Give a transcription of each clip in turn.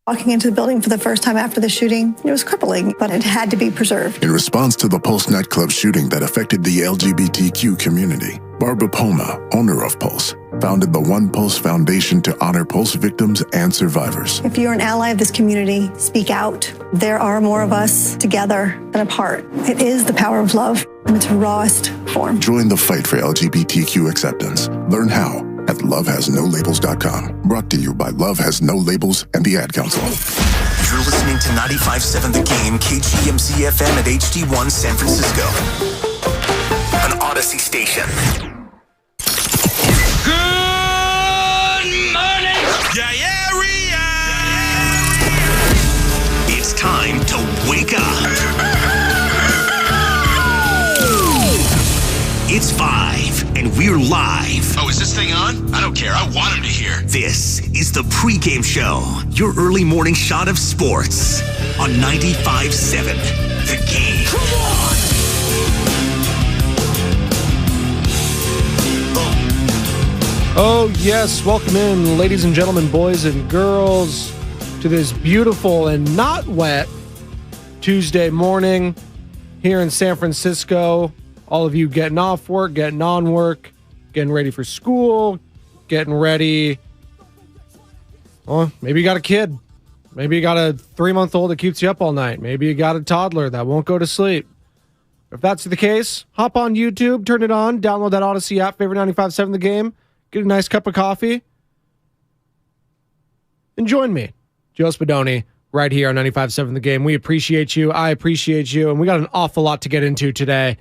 Walking into the building for the first time after the shooting, it was crippling, but it had to be preserved. In response to the Pulse nightclub shooting that affected the LGBTQ community, Barbara Poma, owner of Pulse, founded the One Pulse Foundation to honor Pulse victims and survivors. If you're an ally of this community, speak out. There are more of us together than apart. It is the power of love in its rawest form. Join the fight for LGBTQ acceptance. Learn how at lovehasnolabels.com. Brought to you by Love Has No Labels and the Ad Council. You're listening to 95.7 The Game, KGMZ FM at HD1 San Francisco. An Odyssey station. Good morning! It's time to wake up. It's 5, and we're live. Oh, is this thing on? I don't care. I want him to hear. This is the Pregame Show, your early morning shot of sports on 95.7 The Game. Come on! Oh, yes. Welcome in, ladies and gentlemen, boys and girls, to this beautiful and not wet Tuesday morning here in San Francisco. All of you getting off work, getting on work, getting ready for school, getting ready. Well, maybe you got a kid. Maybe you got a 3-month-old that keeps you up all night. Maybe you got a toddler that won't go to sleep. If that's the case, hop on YouTube, turn it on, download that Odyssey app, favorite 95.7 The Game, get a nice cup of coffee, and join me, Joe Spadoni, right here on 95.7 The Game. We appreciate you. I appreciate you. And we got an awful lot to get into today.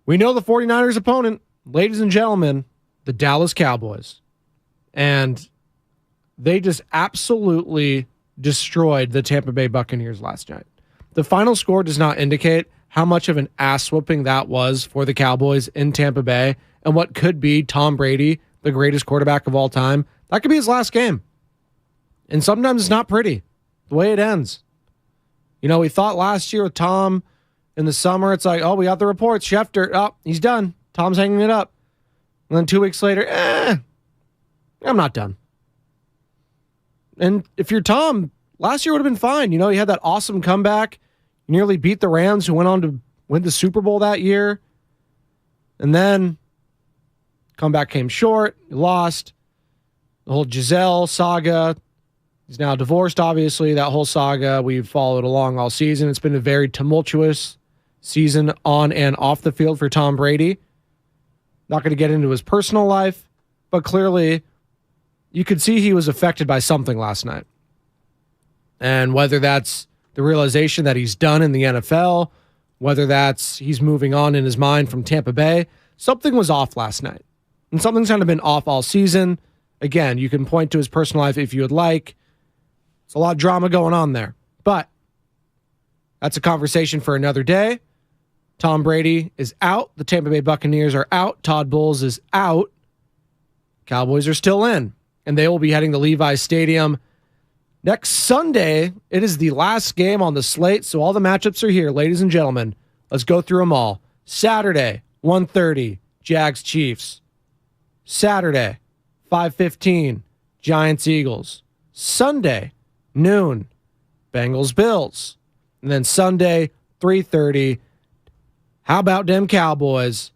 We know the 49ers opponent, ladies and gentlemen, the Dallas Cowboys. And they just absolutely destroyed the Tampa Bay Buccaneers last night. The final score does not indicate how much of an ass whooping that was for the Cowboys in Tampa Bay and what could be Tom Brady, the greatest quarterback of all time. That could be his last game. And sometimes it's not pretty, the way it ends. You know, we thought last year with Tom in the summer, it's like, oh, we got the reports. Schefter, oh, he's done. Tom's hanging it up. And then 2 weeks later, I'm not done. And if you're Tom, last year would have been fine. You know, he had that awesome comeback. He nearly beat the Rams, who went on to win the Super Bowl that year. And then comeback came short. He lost. The whole Giselle saga. He's now divorced, obviously. That whole saga we've followed along all season. It's been a very tumultuous season on and off the field for Tom Brady. Not going to get into his personal life, but clearly you could see he was affected by something last night. And whether that's the realization that he's done in the NFL, whether that's he's moving on in his mind from Tampa Bay, something was off last night. And something's kind of been off all season. Again, you can point to his personal life if you would like. It's a lot of drama going on there. But that's a conversation for another day. Tom Brady is out. The Tampa Bay Buccaneers are out. Todd Bowles is out. Cowboys are still in. And they will be heading to Levi's Stadium next Sunday. It is the last game on the slate, so all the matchups are here, ladies and gentlemen. Let's go through them all. Saturday, 1:30, Jags-Chiefs. Saturday, 5:15, Giants-Eagles. Sunday, noon, Bengals-Bills. And then Sunday, 3:30, how about them Cowboys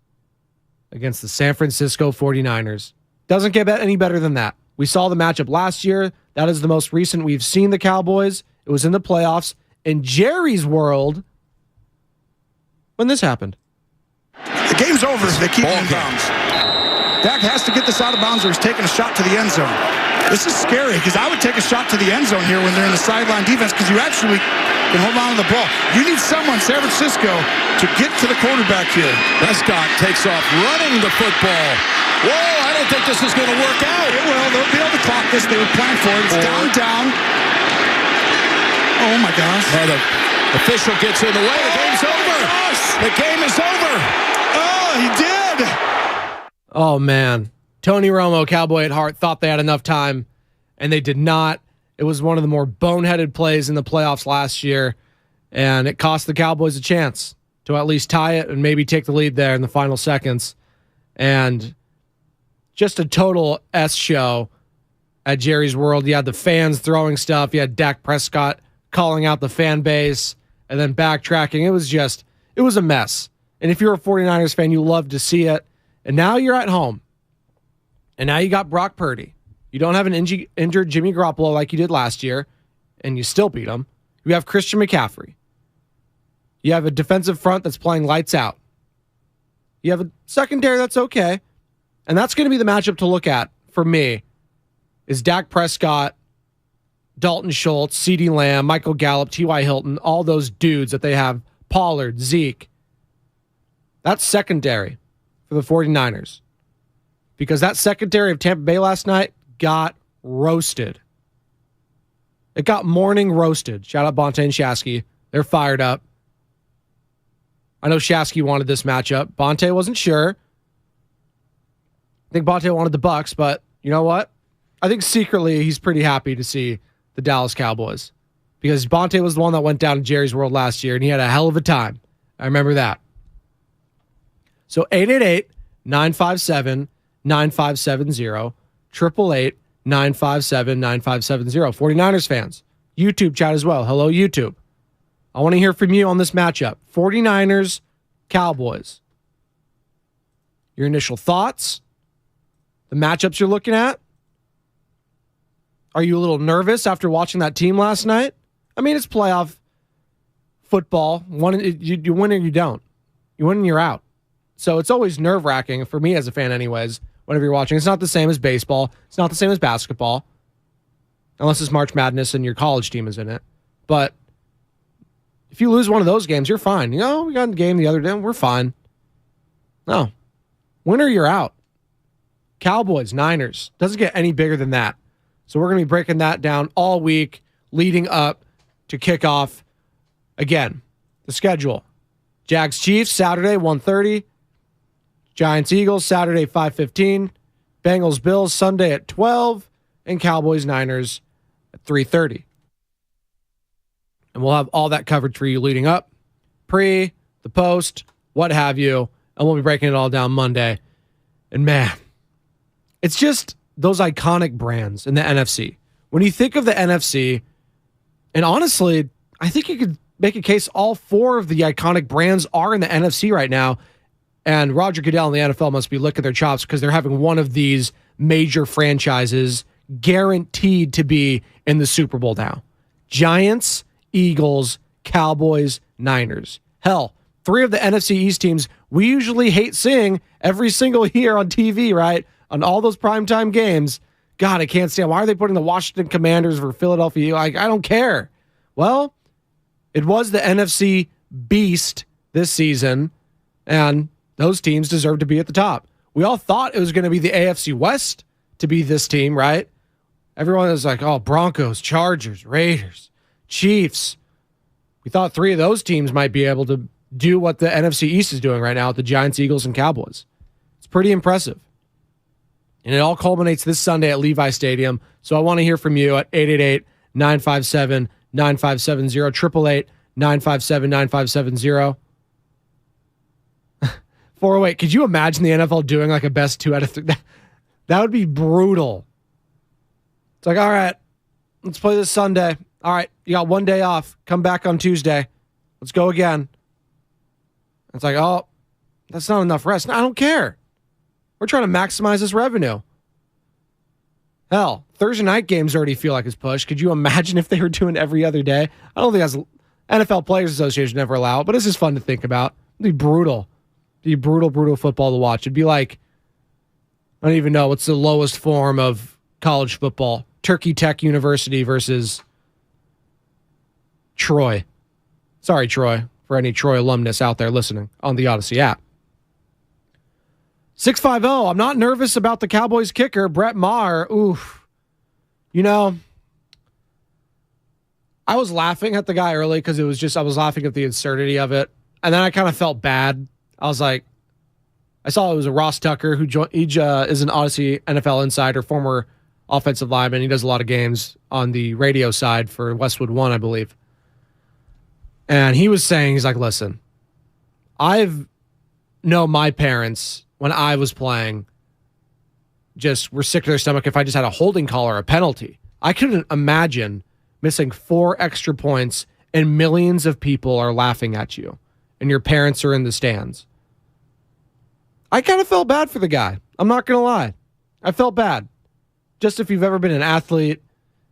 against the San Francisco 49ers? Doesn't get any better than that. We saw the matchup last year. That is the most recent we've seen the Cowboys. It was in the playoffs. In Jerry's world, when this happened. The game's over if they keep it in bounds. Dak has to get this out of bounds or he's taking a shot to the end zone. This is scary because I would take a shot to the end zone here when they're in the sideline defense because you actually can hold on to the ball. You need someone, San Francisco, to get to the quarterback here. Prescott takes off running the football. Whoa, I don't think this is going to work out. It will. They'll be able to clock this. They would plan for it. It's down. Oh, my gosh. The official gets in the way. The game's over. Gosh. The game is over. Oh, he did. Oh, man. Tony Romo, Cowboy at heart, thought they had enough time, and they did not. It was one of the more boneheaded plays in the playoffs last year, and it cost the Cowboys a chance to at least tie it and maybe take the lead there in the final seconds. And just a total S show at Jerry's World. You had the fans throwing stuff. You had Dak Prescott calling out the fan base and then backtracking. It was a mess. And if you're a 49ers fan, you love to see it. And now you're at home. And now you got Brock Purdy. You don't have an injured Jimmy Garoppolo like you did last year, and you still beat him. You have Christian McCaffrey. You have a defensive front that's playing lights out. You have a secondary that's okay. And that's going to be the matchup to look at for me is Dak Prescott, Dalton Schultz, CeeDee Lamb, Michael Gallup, T.Y. Hilton, all those dudes that they have, Pollard, Zeke. That's secondary for the 49ers. Because that secondary of Tampa Bay last night got roasted. It got morning roasted. Shout out Bonte and Shasky. They're fired up. I know Shasky wanted this matchup. Bonte wasn't sure. I think Bonte wanted the Bucs, but you know what? I think secretly he's pretty happy to see the Dallas Cowboys because Bonte was the one that went down to Jerry's World last year, and he had a hell of a time. I remember that. So 888-957-9570, 888-957-9570. 49ers fans, YouTube chat as well. Hello, YouTube. I want to hear from you on this matchup. 49ers, Cowboys. Your initial thoughts? The matchups you're looking at? Are you a little nervous after watching that team last night? I mean, it's playoff football. You win or you don't. You win and you're out. So it's always nerve-wracking for me as a fan anyways, whenever you're watching. It's not the same as baseball. It's not the same as basketball. Unless it's March Madness and your college team is in it. But if you lose one of those games, you're fine. You know, we got a game the other day. We're fine. No. Win or you're out. Cowboys, Niners. Doesn't get any bigger than that. So we're going to be breaking that down all week leading up to kickoff. Again, the schedule. Jags, Chiefs, Saturday, 1:30. Giants, Eagles, Saturday, 5:15. Bengals, Bills, Sunday at 12. And Cowboys, Niners at 3:30. And we'll have all that covered for you leading up. Pre, the post, what have you. And we'll be breaking it all down Monday. And man, it's just those iconic brands in the NFC. When you think of the NFC, and honestly, I think you could make a case all four of the iconic brands are in the NFC right now. And Roger Goodell and the NFL must be licking their chops because they're having one of these major franchises guaranteed to be in the Super Bowl now. Giants, Eagles, Cowboys, Niners. Hell, three of the NFC East teams we usually hate seeing every single year on TV, right? On all those primetime games. God, I can't stand. Why are they putting the Washington Commanders for Philadelphia? Like, I don't care. Well, it was the NFC beast this season, and those teams deserve to be at the top. We all thought it was going to be the AFC West to be this team, right? Everyone was like, oh, Broncos, Chargers, Raiders, Chiefs. We thought three of those teams might be able to do what the NFC East is doing right now with the Giants, Eagles, and Cowboys. It's pretty impressive. And it all culminates this Sunday at Levi Stadium. So I want to hear from you at 888-957-9570, 888-957-9570. 408, could you imagine the NFL doing like a best 2 out of 3? That would be brutal. It's like, all right, let's play this Sunday. All right, you got 1 day off. Come back on Tuesday. Let's go again. It's like, oh, that's not enough rest. No, I don't care. We're trying to maximize this revenue. Hell, Thursday night games already feel like it's pushed. Could you imagine if they were doing every other day? I don't think that's NFL Players Association never allow it, but it's just fun to think about. It'd be brutal. It'd be brutal football to watch. It'd be like, I don't even know, what's the lowest form of college football? Turkey Tech University versus Troy. Sorry, Troy, for any Troy alumnus out there listening on the Odyssey app. 650, I'm not nervous about the Cowboys kicker, Brett Maher. Oof. You know, I was laughing at the guy early because I was laughing at the absurdity of it. And then I kind of felt bad. I was like, I saw it was a Ross Tucker who is an Odyssey NFL insider, former offensive lineman. He does a lot of games on the radio side for Westwood One, I believe. And he was saying, he's like, listen, my parents, when I was playing, just were sick to their stomach if I just had a holding call or a penalty. I couldn't imagine missing 4 extra points and millions of people are laughing at you and your parents are in the stands. I kind of felt bad for the guy. I'm not going to lie. I felt bad. Just if you've ever been an athlete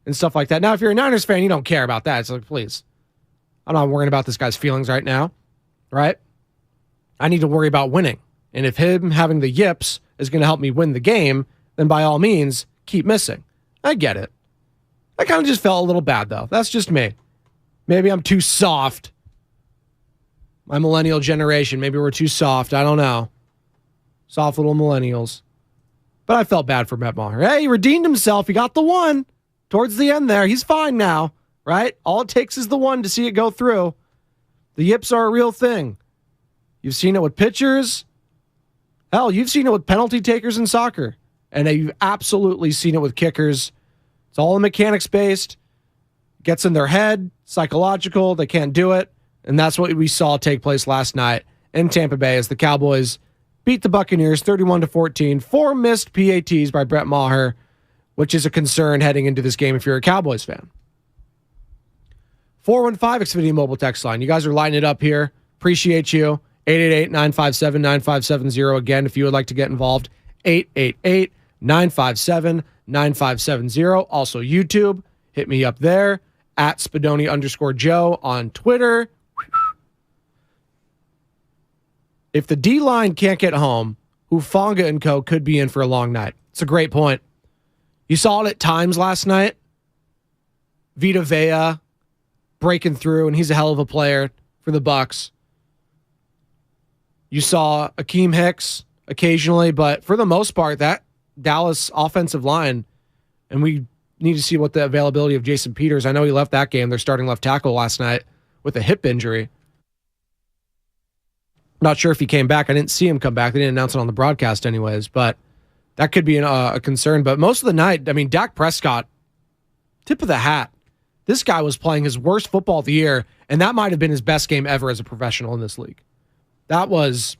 and stuff like that. Now, if you're a Niners fan, you don't care about that. It's like, please. I'm not worrying about this guy's feelings right now, right? I need to worry about winning. And if him having the yips is going to help me win the game, then by all means, keep missing. I get it. I kind of just felt a little bad, though. That's just me. Maybe I'm too soft. My millennial generation, maybe we're too soft. I don't know. Soft little millennials. But I felt bad for Brett Maher. Hey, he redeemed himself. He got the one towards the end there. He's fine now, right? All it takes is the one to see it go through. The yips are a real thing. You've seen it with pitchers. Hell, you've seen it with penalty takers in soccer. And you've absolutely seen it with kickers. It's all mechanics-based. Gets in their head, psychological. They can't do it. And that's what we saw take place last night in Tampa Bay as the Cowboys beat the Buccaneers 31-14. 4 missed PATs by Brett Maher, which is a concern heading into this game if you're a Cowboys fan. 415 Xfinity Mobile text line. You guys are lighting it up here. Appreciate you. 888-957-9570. Again, if you would like to get involved, 888-957-9570. Also YouTube. Hit me up there at Spadoni_Joe on Twitter. If the D-line can't get home, Hufanga and co. could be in for a long night. It's a great point. You saw it at times last night. Vita Vea breaking through, and he's a hell of a player for the Bucs. You saw Akeem Hicks occasionally, but for the most part, that Dallas offensive line, and we need to see what the availability of Jason Peters. I know he left that game. They're starting left tackle last night with a hip injury. Not sure if he came back. I didn't see him come back. They didn't announce it on the broadcast anyways, but that could be a concern. But most of the night, I mean, Dak Prescott, tip of the hat. This guy was playing his worst football of the year, and that might have been his best game ever as a professional in this league. That was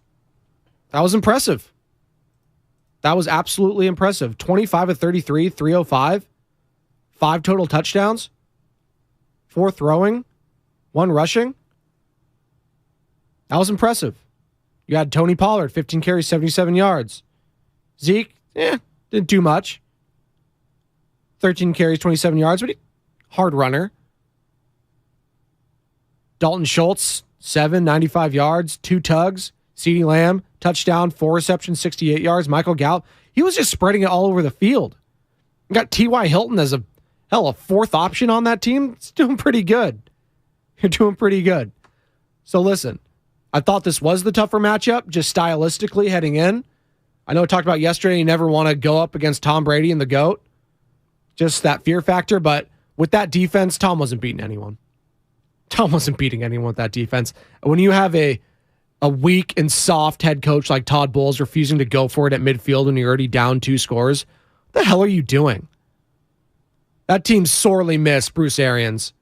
impressive. That was absolutely impressive. 25 of 33, 305, 5 total touchdowns, 4 throwing, 1 rushing. That was impressive. You had Tony Pollard, 15 carries, 77 yards. Zeke, didn't do much. 13 carries, 27 yards, but hard runner. Dalton Schultz, 95 yards, 2 tugs. CeeDee Lamb, touchdown, 4 receptions, 68 yards. Michael Gallup, he was just spreading it all over the field. You got T.Y. Hilton as a 4th option on that team. It's doing pretty good. You're doing pretty good. So listen, I thought this was the tougher matchup, just stylistically heading in. I know I talked about yesterday, you never want to go up against Tom Brady and the GOAT. Just that fear factor, but with that defense, Tom wasn't beating anyone. Tom wasn't beating anyone with that defense. When you have a weak and soft head coach like Todd Bowles refusing to go for it at midfield when you're already down 2 scores, what the hell are you doing? That team sorely missed Bruce Arians.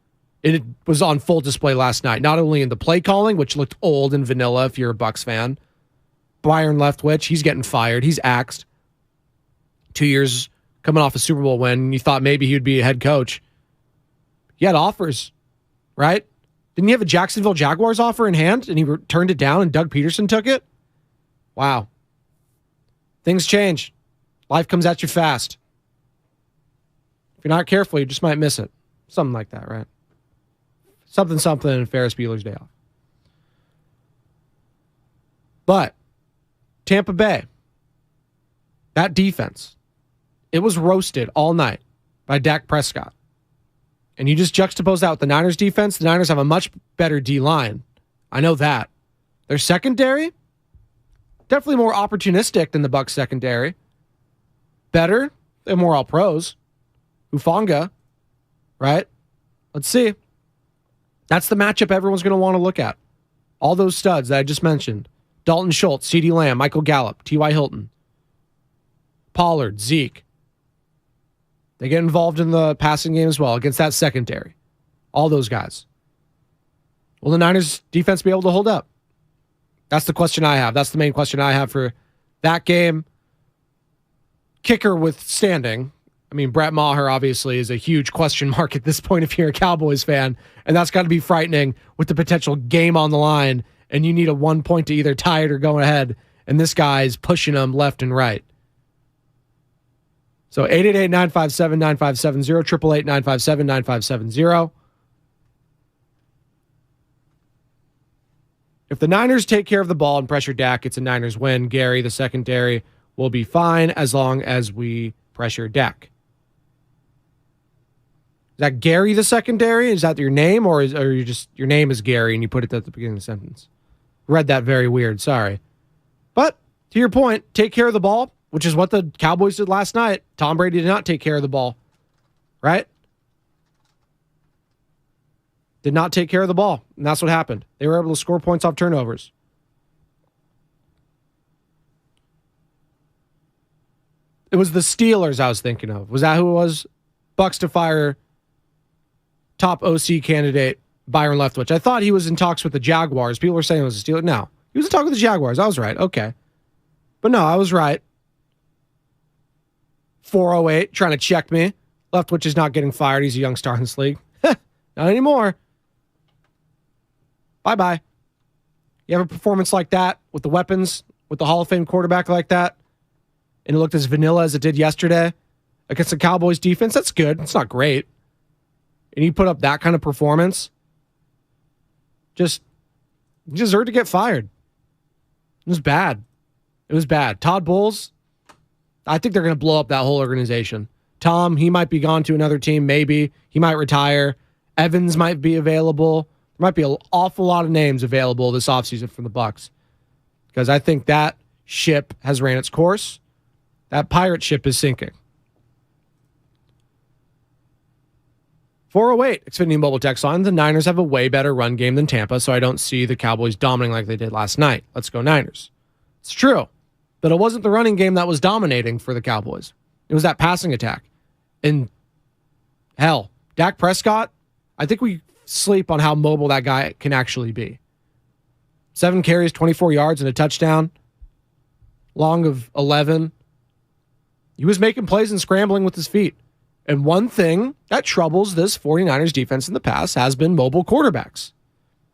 It was on full display last night, not only in the play calling, which looked old and vanilla if you're a Bucs fan. Byron Leftwich, he's getting fired. He's axed. 2 years coming off a Super Bowl win. You thought maybe he would be a head coach. He had offers, right? Didn't he have a Jacksonville Jaguars offer in hand and he turned it down and Doug Peterson took it? Wow. Things change. Life comes at you fast. If you're not careful, you just might miss it. Something like that, right? Something in Ferris Bueller's Day Off. But Tampa Bay, that defense, it was roasted all night by Dak Prescott. And you just juxtapose that with the Niners defense. The Niners have a much better D-line. I know that. Their secondary, definitely more opportunistic than the Bucs secondary. Better. They're more all pros. Hufanga, right? Let's see. That's the matchup everyone's going to want to look at. All those studs that I just mentioned. Dalton Schultz, CeeDee Lamb, Michael Gallup, T.Y. Hilton, Pollard, Zeke. They get involved in the passing game as well against that secondary. All those guys. Will the Niners defense be able to hold up? That's the question I have. That's the main question I have for that game. kicker withstanding. I mean, Brett Maher obviously is a huge question mark at this point if you're a Cowboys fan, and that's got to be frightening with the potential game on the line, and you need a 1 point to either tie it or go ahead, and this guy's pushing them left and right. So 888-957-9570, 888-957-9570. If the Niners take care of the ball and pressure Dak, it's a Niners win. Gary, the secondary, will be fine as long as we pressure Dak. Is that Gary, the secondary? Is that your name, or you just your name is Gary and you put it at the beginning of the sentence? Read that very weird. Sorry. But to your point, take care of the ball, which is what the Cowboys did last night. Tom Brady did not take care of the ball, right? Did not take care of the ball, and that's what happened. They were able to score points off turnovers. It was the Steelers I was thinking of. Was that who it was? Bucs to fire top OC candidate Byron Leftwich. I thought he was in talks with the Jaguars. People were saying it was the Steelers. No, he was in talks with the Jaguars. I was right. Okay. But no, I was right. 408, trying to check me. Leftwich is not getting fired. He's a young star in this league. Not anymore. Bye-bye. You have a performance like that with the weapons, with the Hall of Fame quarterback like that, and it looked as vanilla as it did yesterday against the Cowboys defense. That's good. It's not great. And you put up that kind of performance, just you deserve to get fired. It was bad. It was bad. Todd Bowles, I think they're going to blow up that whole organization. Tom, he might be gone to another team, maybe. He might retire. Evans might be available. There might be an awful lot of names available this offseason from the Bucs, because I think that ship has ran its course. That pirate ship is sinking. 408, Xfinity Mobile text line. The Niners have a way better run game than Tampa, so I don't see the Cowboys dominating like they did last night. Let's go Niners. It's true, but it wasn't the running game that was dominating for the Cowboys. It was that passing attack. And hell, Dak Prescott, I think we sleep on how mobile that guy can actually be. 7 carries, 24 yards, and a touchdown. Long of 11. He was making plays and scrambling with his feet. And one thing that troubles this 49ers defense in the past has been mobile quarterbacks.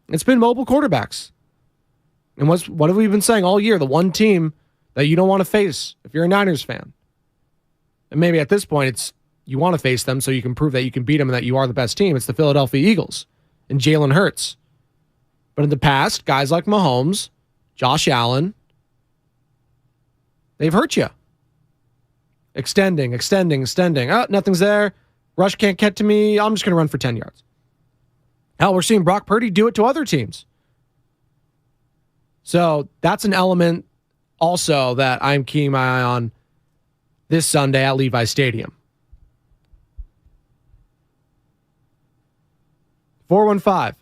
It's been mobile quarterbacks. And what have we been saying all year? The one team that you don't want to face if you're a Niners fan. And maybe at this point, it's you want to face them so you can prove that you can beat them and that you are the best team. It's the Philadelphia Eagles and Jalen Hurts. But in the past, guys like Mahomes, Josh Allen, they've hurt you. Extending. Oh, nothing's there. Rush can't get to me. I'm just going to run for 10 yards. Hell, we're seeing Brock Purdy do it to other teams. So that's an element also that I'm keeping my eye on this Sunday at Levi Stadium. 415.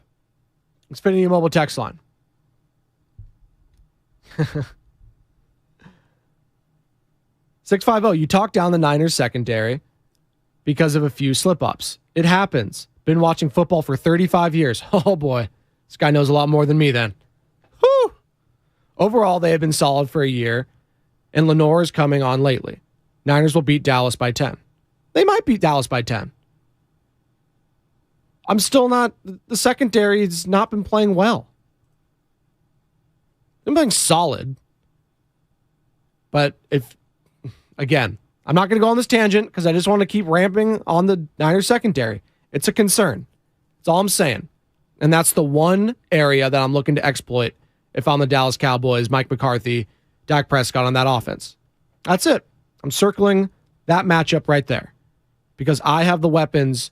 Xfinity Mobile text line. 650. You talk down the Niners secondary because of a few slip-ups. It happens. Been watching football for 35 years. Oh boy. This guy knows a lot more than me then. Whew. Overall, they have been solid for a year, and Lenore is coming on lately. Niners will beat Dallas by 10. They might beat Dallas by 10. I'm still not... The secondary has not been playing well. They've been playing solid. But if... Again, I'm not going to go on this tangent because I just want to keep ramping on the Niners secondary. It's a concern. That's all I'm saying. And that's the one area that I'm looking to exploit if I'm the Dallas Cowboys, Mike McCarthy, Dak Prescott on that offense. That's it. I'm circling that matchup right there because I have the weapons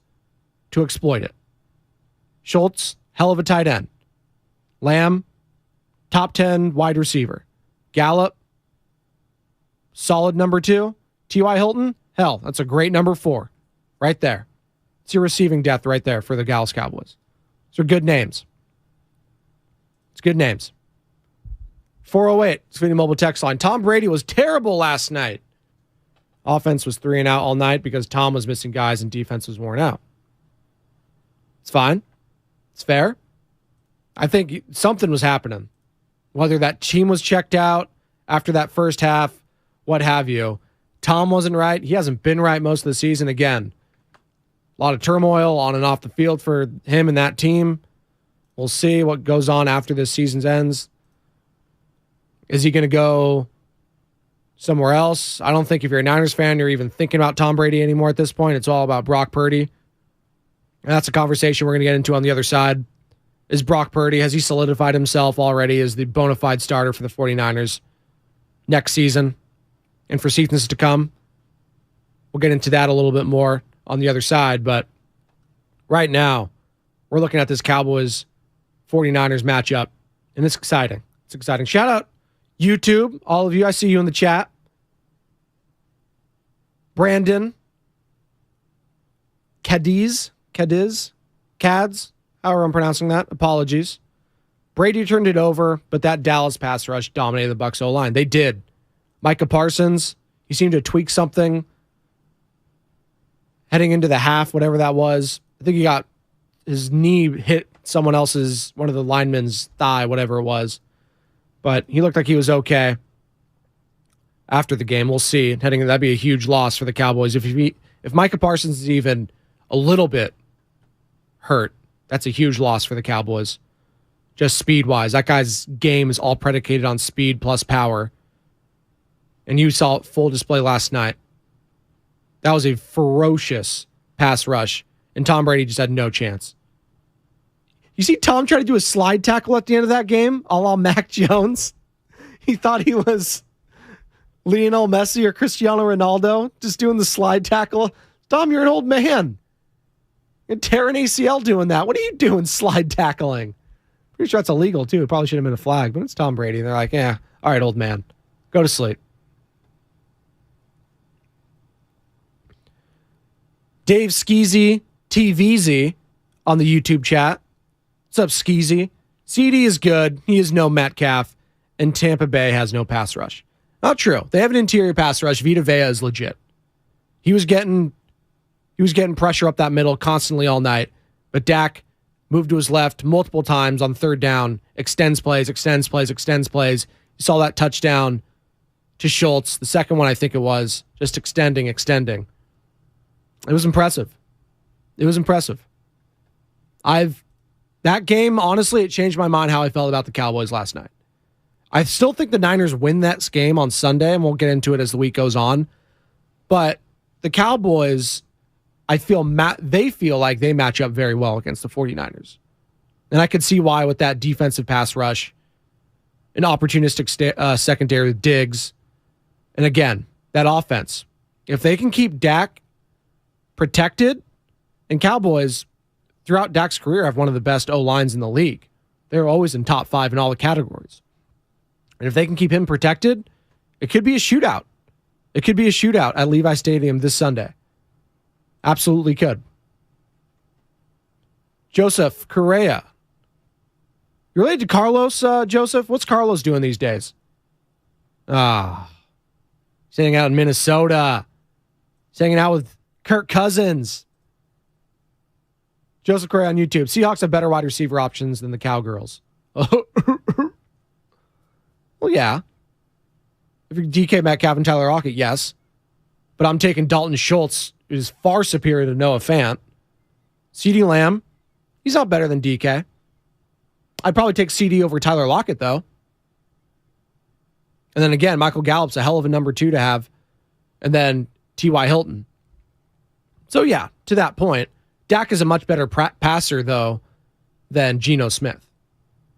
to exploit it. Schultz, hell of a tight end. Lamb, top 10 wide receiver. Gallup, solid number 2. T.Y. Hilton, hell, that's a great number 4. Right there. It's your receiving depth right there for the Dallas Cowboys. Those are good names. It's good names. 408, Xfinity Mobile text line. Tom Brady was terrible last night. Offense was 3 and out all night because Tom was missing guys and defense was worn out. It's fine. It's fair. I think something was happening. Whether that team was checked out after that first half, what have you. Tom wasn't right. He hasn't been right most of the season. Again, a lot of turmoil on and off the field for him and that team. We'll see what goes on after this season ends. Is he going to go somewhere else? I don't think if you're a Niners fan, you're even thinking about Tom Brady anymore at this point. It's all about Brock Purdy. And that's a conversation we're going to get into on the other side. Is Brock Purdy, has he solidified himself already as the bona fide starter for the 49ers next season and for seasons to come? We'll get into that a little bit more on the other side, but right now, we're looking at this Cowboys 49ers matchup, and it's exciting. It's exciting. Shout out YouTube, all of you. I see you in the chat. Brandon, Cadiz, however I'm pronouncing that. Apologies. Brady turned it over, but that Dallas pass rush dominated the Bucs O-line. They did. Micah Parsons, he seemed to tweak something heading into the half, whatever that was. I think he got his knee hit someone else's, one of the linemen's thigh, whatever it was. But he looked like he was okay after the game. We'll see. That'd be a huge loss for the Cowboys. If Micah Parsons is even a little bit hurt, that's a huge loss for the Cowboys. Just speed-wise. That guy's game is all predicated on speed plus power. And you saw it full display last night. That was a ferocious pass rush, and Tom Brady just had no chance. You see Tom try to do a slide tackle at the end of that game, a la Mac Jones. He thought he was Lionel Messi or Cristiano Ronaldo, just doing the slide tackle. Tom, you're an old man. You're tearing ACL doing that. What are you doing slide tackling? Pretty sure that's illegal, too. It probably should have been a flag, but it's Tom Brady. They're like, yeah, all right, old man. Go to sleep. Dave Skeezy TVZ on the YouTube chat. What's up, Skeezy? CD is good. He is no Metcalf, and Tampa Bay has no pass rush. Not true. They have an interior pass rush. Vita Vea is legit. He was getting pressure up that middle constantly all night, but Dak moved to his left multiple times on third down, extends plays. You saw that touchdown to Schultz. The second one, I think it was, just extending. It was impressive. That game, honestly, it changed my mind how I felt about the Cowboys last night. I still think the Niners win that game on Sunday, and we'll get into it as the week goes on. But the Cowboys, I feel they feel like they match up very well against the 49ers. And I could see why with that defensive pass rush, an opportunistic secondary with Diggs, and again, that offense. If they can keep Dak protected, and Cowboys, throughout Dak's career, have one of the best O-lines in the league. They're always in top 5 in all the categories. And if they can keep him protected, it could be a shootout. It could be a shootout at Levi Stadium this Sunday. Absolutely could. Joseph Correa. You related to Carlos, Joseph? What's Carlos doing these days? He's hanging out in Minnesota. He's hanging out with Kirk Cousins. Joseph Correa on YouTube. Seahawks have better wide receiver options than the Cowgirls. Well, yeah. If you're DK Metcalf and Tyler Lockett, yes. But I'm taking Dalton Schultz, who's far superior to Noah Fant. CeeDee Lamb, he's not better than DK. I'd probably take CD over Tyler Lockett, though. And then again, Michael Gallup's a hell of a number 2 to have. And then T.Y. Hilton. So yeah, to that point, Dak is a much better passer, though, than Geno Smith.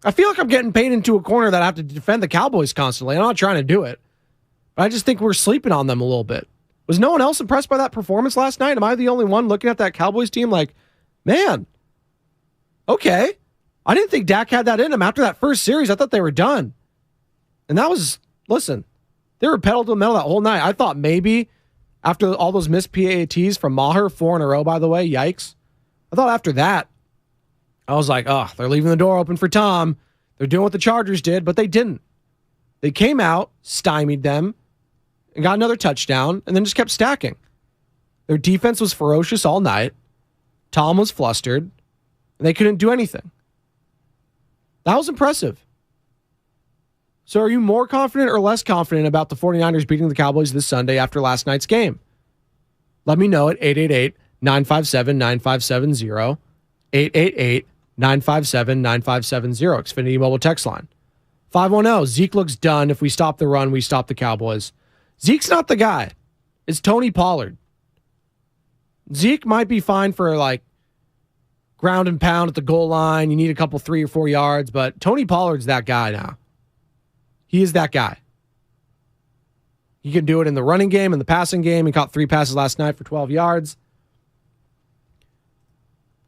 I feel like I'm getting painted into a corner that I have to defend the Cowboys constantly. I'm not trying to do it. But I just think we're sleeping on them a little bit. Was no one else impressed by that performance last night? Am I the only one looking at that Cowboys team like, man, okay. I didn't think Dak had that in him. After that first series, I thought they were done. And that was, listen, they were pedal to the metal that whole night. I thought maybe after all those missed PATs from Maher, 4 in a row, by the way, yikes. I thought after that, I was like, oh, they're leaving the door open for Tom. They're doing what the Chargers did, but they didn't. They came out, stymied them, and got another touchdown, and then just kept stacking. Their defense was ferocious all night. Tom was flustered, and they couldn't do anything. That was impressive. So are you more confident or less confident about the 49ers beating the Cowboys this Sunday after last night's game? Let me know at 888-957-9570. 888-957-9570. Xfinity Mobile text line. 510, Zeke looks done. If we stop the run, we stop the Cowboys. Zeke's not the guy. It's Tony Pollard. Zeke might be fine for like ground and pound at the goal line. You need a couple 3 or 4 yards, but Tony Pollard's that guy now. He is that guy. He can do it in the running game, in the passing game. He caught 3 passes last night for 12 yards.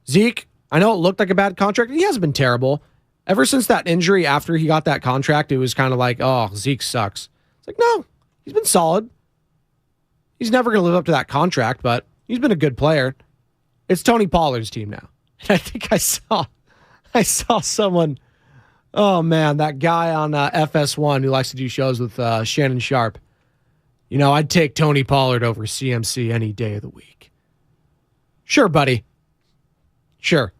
Zeke, I know it looked like a bad contract. He hasn't been terrible. Ever since that injury after he got that contract, it was kind of like, oh, Zeke sucks. It's like, no, he's been solid. He's never going to live up to that contract, but he's been a good player. It's Tony Pollard's team now. And I think I saw someone, oh man, that guy on FS1 who likes to do shows with Shannon Sharp. You know, I'd take Tony Pollard over CMC any day of the week. Sure, buddy. Sure.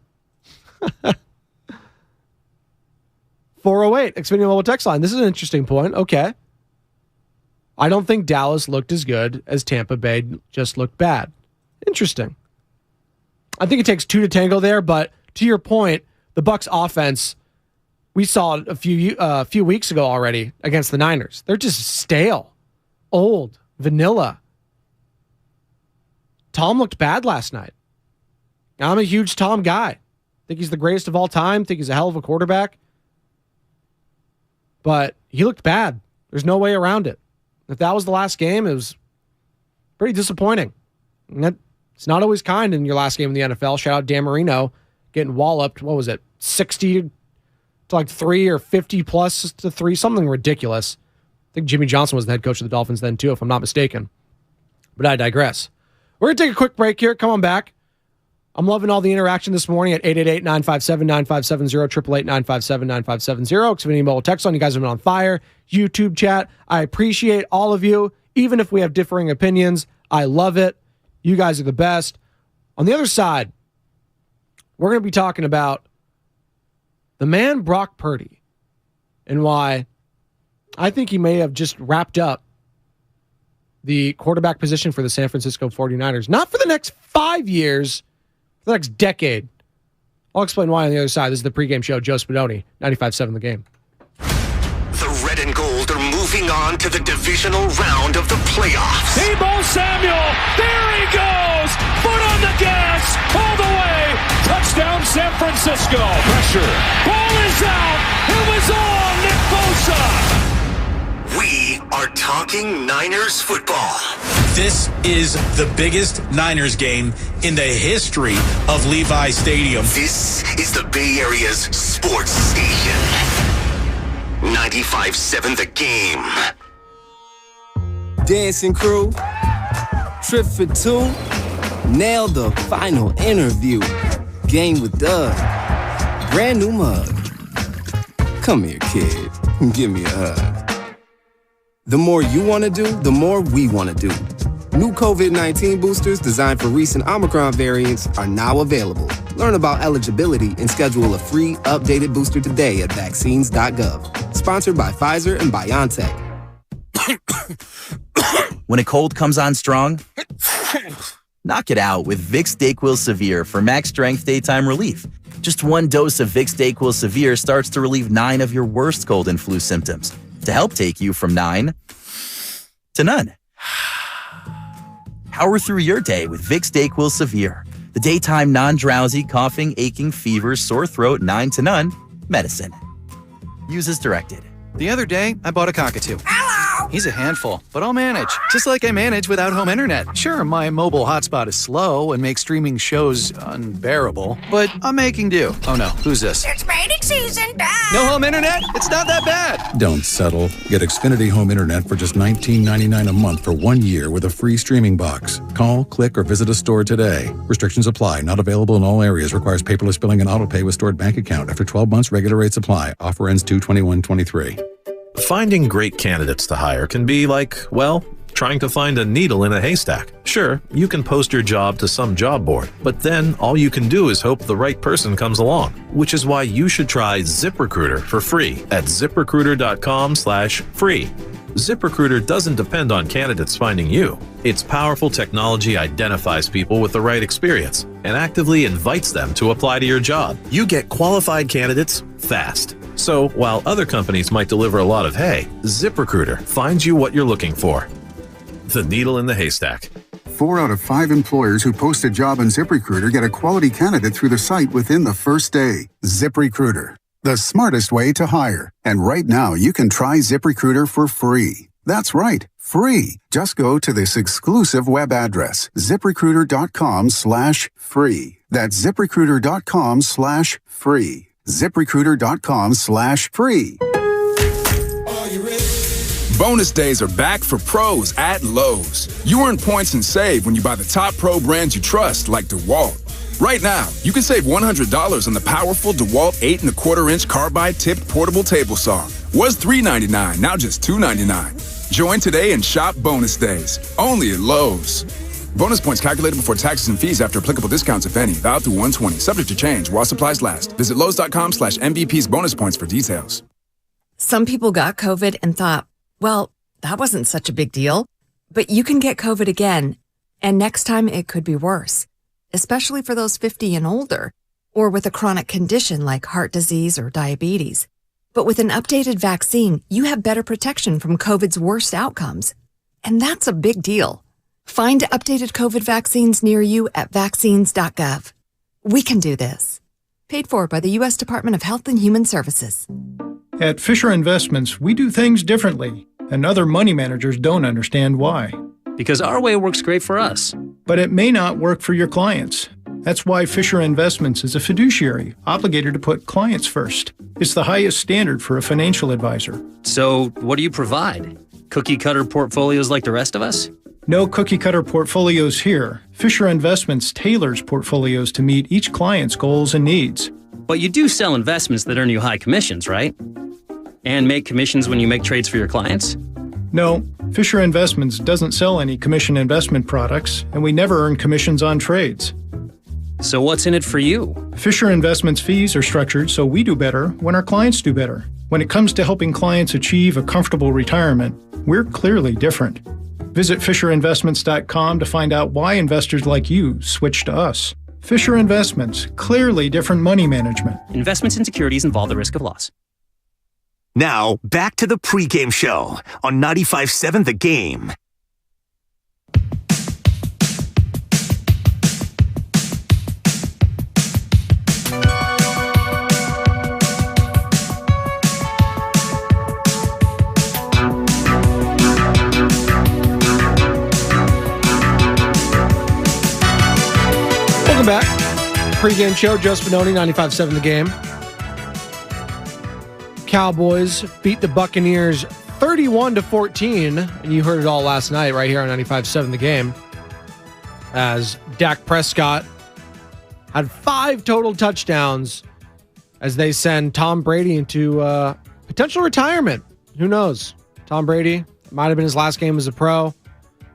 408, Xfinity Mobile text line. This is an interesting point. Okay. I don't think Dallas looked as good as Tampa Bay just looked bad. Interesting. I think it takes 2 to tango there, but to your point, the Bucs offense, we saw it a few weeks ago already against the Niners. They're just stale, old, vanilla. Tom looked bad last night. I'm a huge Tom guy. I think he's the greatest of all time. I think he's a hell of a quarterback. But he looked bad. There's no way around it. If that was the last game, it was pretty disappointing. And it's not always kind in your last game in the NFL. Shout out Dan Marino getting walloped. What was it? 60 to like 3 or 50 plus to 3, something ridiculous. I think Jimmy Johnson was the head coach of the Dolphins then too, if I'm not mistaken. But I digress. We're going to take a quick break here. Come on back. I'm loving all the interaction this morning at 888-957-9570, 888-957-9570. Xfinity Mobile text on. You guys have been on fire. YouTube chat. I appreciate all of you. Even if we have differing opinions, I love it. You guys are the best. On the other side, we're going to be talking about the man Brock Purdy and why I think he may have just wrapped up the quarterback position for the San Francisco 49ers. Not for the next 5 years, for the next decade. I'll explain why on the other side. This is the pregame show. Joe Spadoni, 95.7 The Game. The red and gold are moving on to the divisional round of the playoffs. Deebo Samuel, there he goes! Foot on the gas, all the way! Touchdown San Francisco! Pressure. Ball is out! It was on Nick Bosa! We are talking Niners football. This is the biggest Niners game in the history of Levi Stadium. This is the Bay Area's sports station. 95.7 The Game. Dancing crew, trip for 2, nailed the final interview. Game with Doug, brand new mug. Come here, kid, give me a hug. The more you want to do, the more we want to do. New COVID-19 boosters designed for recent Omicron variants are now available. Learn about eligibility and schedule a free, updated booster today at vaccines.gov. Sponsored by Pfizer and BioNTech. When a cold comes on strong, knock it out with Vicks DayQuil Severe for max strength daytime relief. Just 1 dose of Vicks DayQuil Severe starts to relieve 9 of your worst cold and flu symptoms to help take you from 9 to none. Power through your day with Vicks DayQuil Severe, the daytime non-drowsy, coughing, aching, fever, sore throat, 9 to none medicine. Use as directed. The other day, I bought a cockatoo. Hello! He's a handful, but I'll manage. Just like I manage without home internet. Sure, my mobile hotspot is slow and makes streaming shows unbearable, but I'm making do. Oh no, who's this? It's mating season, Dad! No home internet? It's not that bad! Don't settle. Get Xfinity Home Internet for just $19.99 a month for 1 year with a free streaming box. Call, click, or visit a store today. Restrictions apply. Not available in all areas. Requires paperless billing and autopay with stored bank account. After 12 months, regular rates apply. Offer ends 2/21/23. Finding great candidates to hire can be like, well, trying to find a needle in a haystack. Sure, you can post your job to some job board, but then all you can do is hope the right person comes along, which is why you should try ZipRecruiter for free at ZipRecruiter.com/free. ZipRecruiter doesn't depend on candidates finding you. Its powerful technology identifies people with the right experience and actively invites them to apply to your job. You get qualified candidates fast. So while other companies might deliver a lot of hay, ZipRecruiter finds you what you're looking for. The needle in the haystack. 4 out of 5 employers who post a job on ZipRecruiter get a quality candidate through the site within the first day. ZipRecruiter, the smartest way to hire. And right now, you can try ZipRecruiter for free. That's right, free. Just go to this exclusive web address, ZipRecruiter.com/free. That's ZipRecruiter.com/free. ZipRecruiter.com/free. Bonus days are back for pros at Lowe's. You earn points and save when you buy the top pro brands you trust, like DeWalt. Right now, you can save $100 on the powerful DeWalt 8 1/4-inch carbide tipped portable table saw. Was $399, now just $299. Join today and shop bonus days, only at Lowe's. Bonus points calculated before taxes and fees after applicable discounts, if any. Valid through 1/20, subject to change while supplies last. Visit Lowes.com/MVPs bonus points for details. Some people got COVID and thought, well, that wasn't such a big deal. But you can get COVID again, and next time it could be worse, especially for those 50 and older, or with a chronic condition like heart disease or diabetes. But with an updated vaccine, you have better protection from COVID's worst outcomes. And that's a big deal. Find updated COVID vaccines near you at vaccines.gov. We can do this. Paid for by the U.S. Department of Health and Human Services. At Fisher Investments, we do things differently, and other money managers don't understand why. Because our way works great for us. But it may not work for your clients. That's why Fisher Investments is a fiduciary, obligated to put clients first. It's the highest standard for a financial advisor. So, what do you provide? Cookie-cutter portfolios like the rest of us? No cookie-cutter portfolios here. Fisher Investments tailors portfolios to meet each client's goals and needs. But you do sell investments that earn you high commissions, right? And make commissions when you make trades for your clients? No, Fisher Investments doesn't sell any commission investment products, and we never earn commissions on trades. So what's in it for you? Fisher Investments fees are structured so we do better when our clients do better. When it comes to helping clients achieve a comfortable retirement, we're clearly different. Visit FisherInvestments.com to find out why investors like you switch to us. Fisher Investments, clearly different money management. Investments in securities involve the risk of loss. Now, back to the pregame show on 95.7 The Game. Welcome back. Pregame show, Joe Spadoni, 95.7 The Game. Cowboys beat the Buccaneers 31-14, and you heard it all last night right here on 95.7 The Game, as Dak Prescott had 5 total touchdowns as they send Tom Brady into potential retirement. Who knows? Tom Brady, might have been his last game as a pro.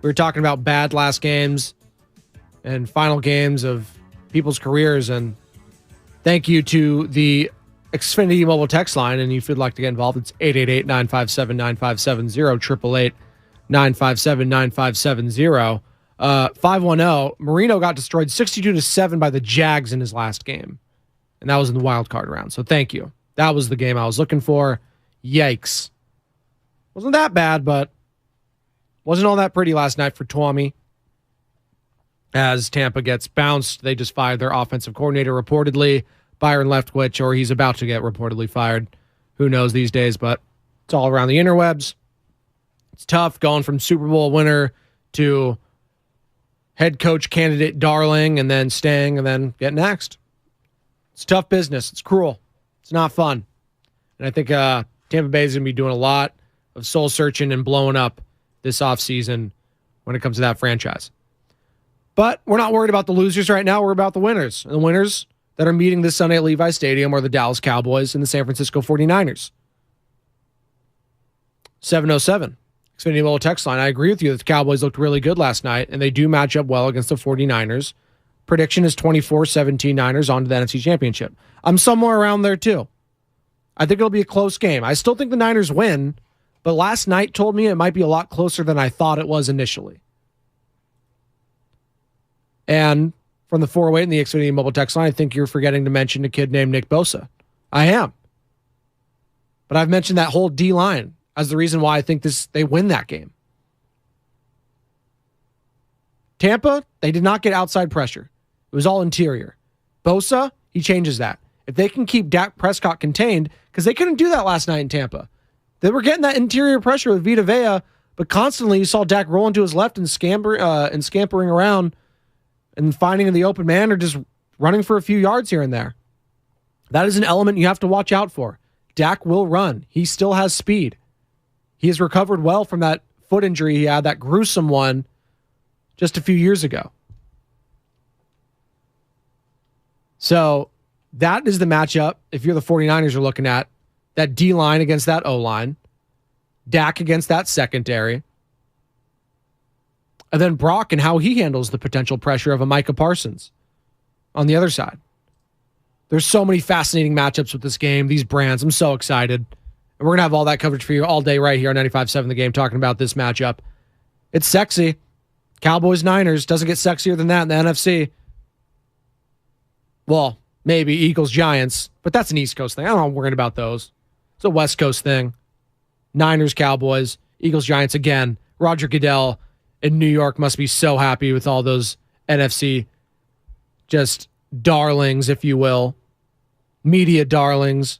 We were talking about bad last games and final games of people's careers, and thank you to the Xfinity mobile text line, and if you'd like to get involved, it's 888-957-9570, 888-957-9570. 510, Marino got destroyed 62-7 by the Jags in his last game, and that was in the wild card round, so thank you. That was the game I was looking for. Yikes. Wasn't that bad, but wasn't all that pretty last night for Twommy. As Tampa gets bounced, they just fired their offensive coordinator reportedly, Byron Leftwich, or he's about to get reportedly fired. Who knows these days, but it's all around the interwebs. It's tough going from Super Bowl winner to head coach candidate darling and then staying and then getting axed. It's tough business. It's cruel. It's not fun. And I think Tampa Bay is going to be doing a lot of soul searching and blowing up this offseason when it comes to that franchise. But we're not worried about the losers right now. We're about the winners. And the winners that are meeting this Sunday at Levi Stadium are the Dallas Cowboys and the San Francisco 49ers. 7:07 Xfinity Mobile text line. I agree with you that the Cowboys looked really good last night, and they do match up well against the 49ers. Prediction is 24-17 Niners on to the NFC Championship. I'm somewhere around there, too. I think it'll be a close game. I still think the Niners win, but last night told me it might be a lot closer than I thought it was initially. And from the 408 in the Xfinity Mobile text line, I think you're forgetting to mention a kid named Nick Bosa. I am. But I've mentioned that whole D-line as the reason why I think they win that game. Tampa, they did not get outside pressure. It was all interior. Bosa, he changes that. If they can keep Dak Prescott contained, because they couldn't do that last night in Tampa. They were getting that interior pressure with Vita Vea, but constantly you saw Dak rolling to his left and scampering around and finding the open man or just running for a few yards here and there. That is an element you have to watch out for. Dak will run. He still has speed. He has recovered well from that foot injury he had, that gruesome one, just a few years ago. So that is the matchup, if you're the 49ers, are looking at that D-line against that O-line, Dak against that secondary, and then Brock and how he handles the potential pressure of a Micah Parsons on the other side. There's so many fascinating matchups with this game, these brands. I'm so excited. And we're going to have all that coverage for you all day right here on 95.7 The Game, talking about this matchup. It's sexy. Cowboys-Niners doesn't get sexier than that in the NFC. Well, maybe Eagles-Giants, but that's an East Coast thing. I'm not worried about those. It's a West Coast thing. Niners-Cowboys, Eagles-Giants again. Roger Goodell in New York must be so happy with all those NFC just darlings, if you will. Media darlings,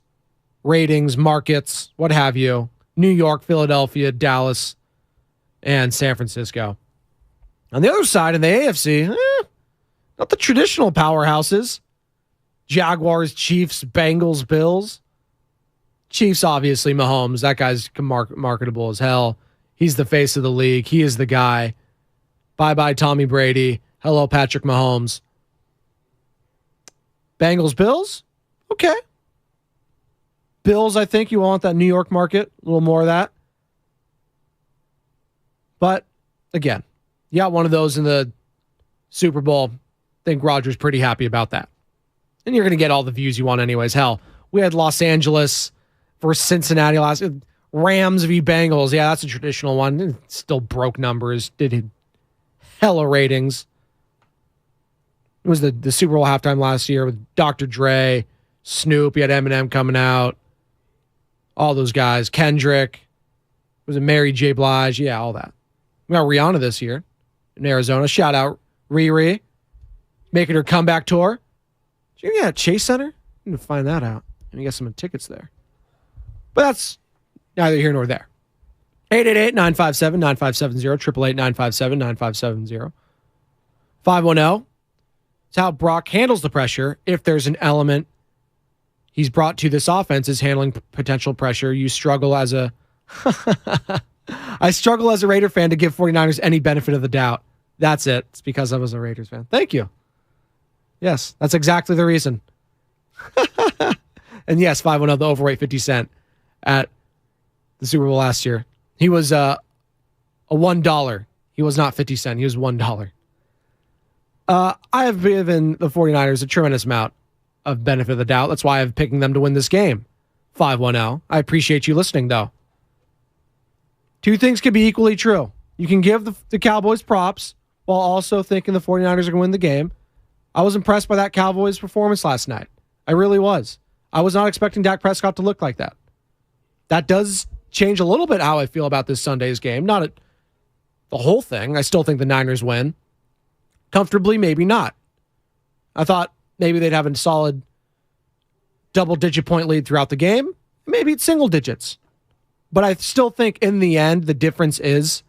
ratings, markets, what have you. New York, Philadelphia, Dallas, and San Francisco. On the other side, in the AFC, not the traditional powerhouses. Jaguars, Chiefs, Bengals, Bills. Chiefs, obviously, Mahomes. That guy's marketable as hell. He's the face of the league. He is the guy. Bye-bye, Tommy Brady. Hello, Patrick Mahomes. Bengals, Bills? Okay. Bills, I think you want that New York market. A little more of that. But, again, you got one of those in the Super Bowl. I think Rodgers pretty happy about that. And you're going to get all the views you want anyways. Hell, we had Los Angeles versus Cincinnati last. Rams v. Bengals. Yeah, that's a traditional one. It still broke numbers. Did hella ratings. It was the Super Bowl halftime last year with Dr. Dre, Snoop. You had Eminem coming out. All those guys. Kendrick. Was it Mary J. Blige? Yeah, all that. We got Rihanna this year in Arizona. Shout out Riri. Making her comeback tour. Did you get at Chase Center? I need to find that out. And you got some tickets there. But that's neither here nor there. 888-957-9570. 888-957-9570. 510. It's how Brock handles the pressure. If there's an element he's brought to this offense is handling potential pressure. You struggle as a... I struggle as a Raider fan to give 49ers any benefit of the doubt. That's it. It's because I was a Raiders fan. Thank you. Yes, that's exactly the reason. And yes, 510, the overweight 50 Cent at the Super Bowl last year. He was a $1. He was not 50 Cent. He was $1. I have given the 49ers a tremendous amount of benefit of the doubt. That's why I'm picking them to win this game. 510. I appreciate you listening, though. Two things can be equally true. You can give the Cowboys props while also thinking the 49ers are going to win the game. I was impressed by that Cowboys performance last night. I really was. I was not expecting Dak Prescott to look like that. That does change a little bit how I feel about this Sunday's game. Not the whole thing. I still think the Niners win. Comfortably, maybe not. I thought maybe they'd have a solid double-digit point lead throughout the game. Maybe it's single digits. But I still think in the end, the difference is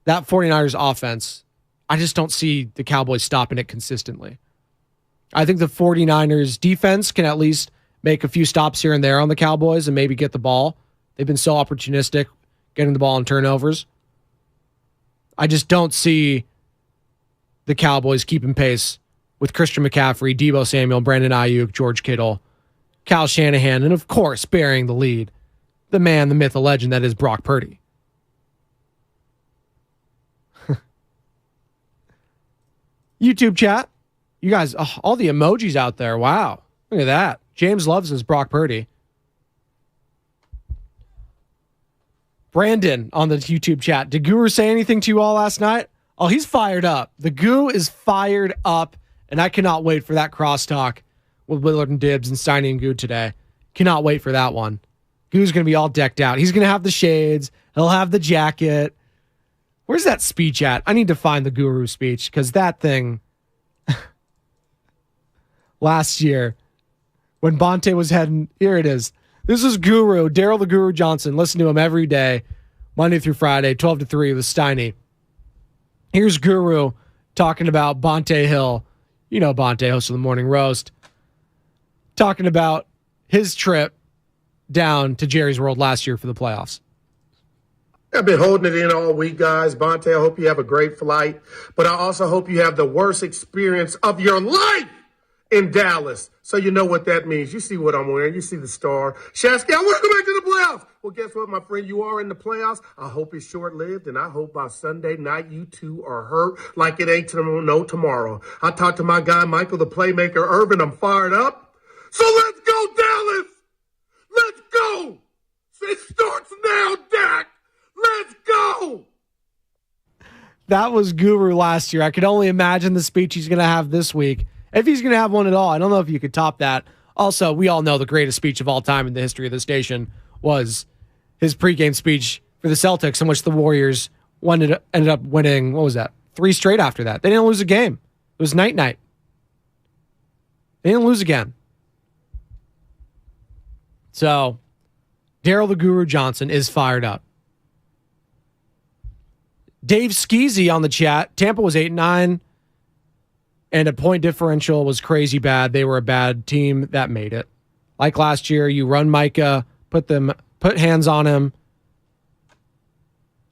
that 49ers offense, I just don't see the Cowboys stopping it consistently. I think the 49ers defense can at least make a few stops here and there on the Cowboys and maybe get the ball. They've been so opportunistic getting the ball on turnovers. I just don't see the Cowboys keeping pace with Christian McCaffrey, Deebo Samuel, Brandon Ayuk, George Kittle, Kyle Shanahan, and of course, bearing the lead, the man, the myth, the legend that is Brock Purdy. YouTube chat. You guys, all the emojis out there. Wow. Look at that. James loves his Brock Purdy. Brandon on the YouTube chat. Did Guru say anything to you all last night? Oh, he's fired up. The Goo is fired up, and I cannot wait for that crosstalk with Willard and Dibbs and Steiny and Goo today. Cannot wait for that one. Goo's going to be all decked out. He's going to have the shades. He'll have the jacket. Where's that speech at? I need to find the Guru speech because that thing last year when Bonte was heading, here it is. This is Guru, Daryl the Guru Johnson. Listen to him every day, Monday through Friday, 12 to 3 with Steiny. Here's Guru talking about Bonte Hill. You know Bonte, host of the Morning Roast. Talking about his trip down to Jerry's World last year for the playoffs. I've been holding it in all week, guys. Bonte, I hope you have a great flight, but I also hope you have the worst experience of your life in Dallas. So you know what that means. You see what I'm wearing. You see the star. Shasky, I want to go back to the playoffs. Well, guess what, my friend? You are in the playoffs. I hope it's short-lived, and I hope by Sunday night you two are hurt like it ain't no tomorrow. I talked to my guy, Michael, the playmaker, Irvin. I'm fired up. So let's go, Dallas. Let's go. It starts now, Dak. Let's go. That was Guru last year. I could only imagine the speech he's going to have this week. If he's going to have one at all. I don't know if you could top that. Also, we all know the greatest speech of all time in the history of the station was his pregame speech for the Celtics, in which the Warriors ended up winning, 3 straight after that. They didn't lose a game. It was night-night. They didn't lose again. So, Daryl the Guru Johnson is fired up. Dave Skeezy on the chat. Tampa was 8-9, and a point differential was crazy bad. They were a bad team that made it. Like last year, you run Micah, put hands on him.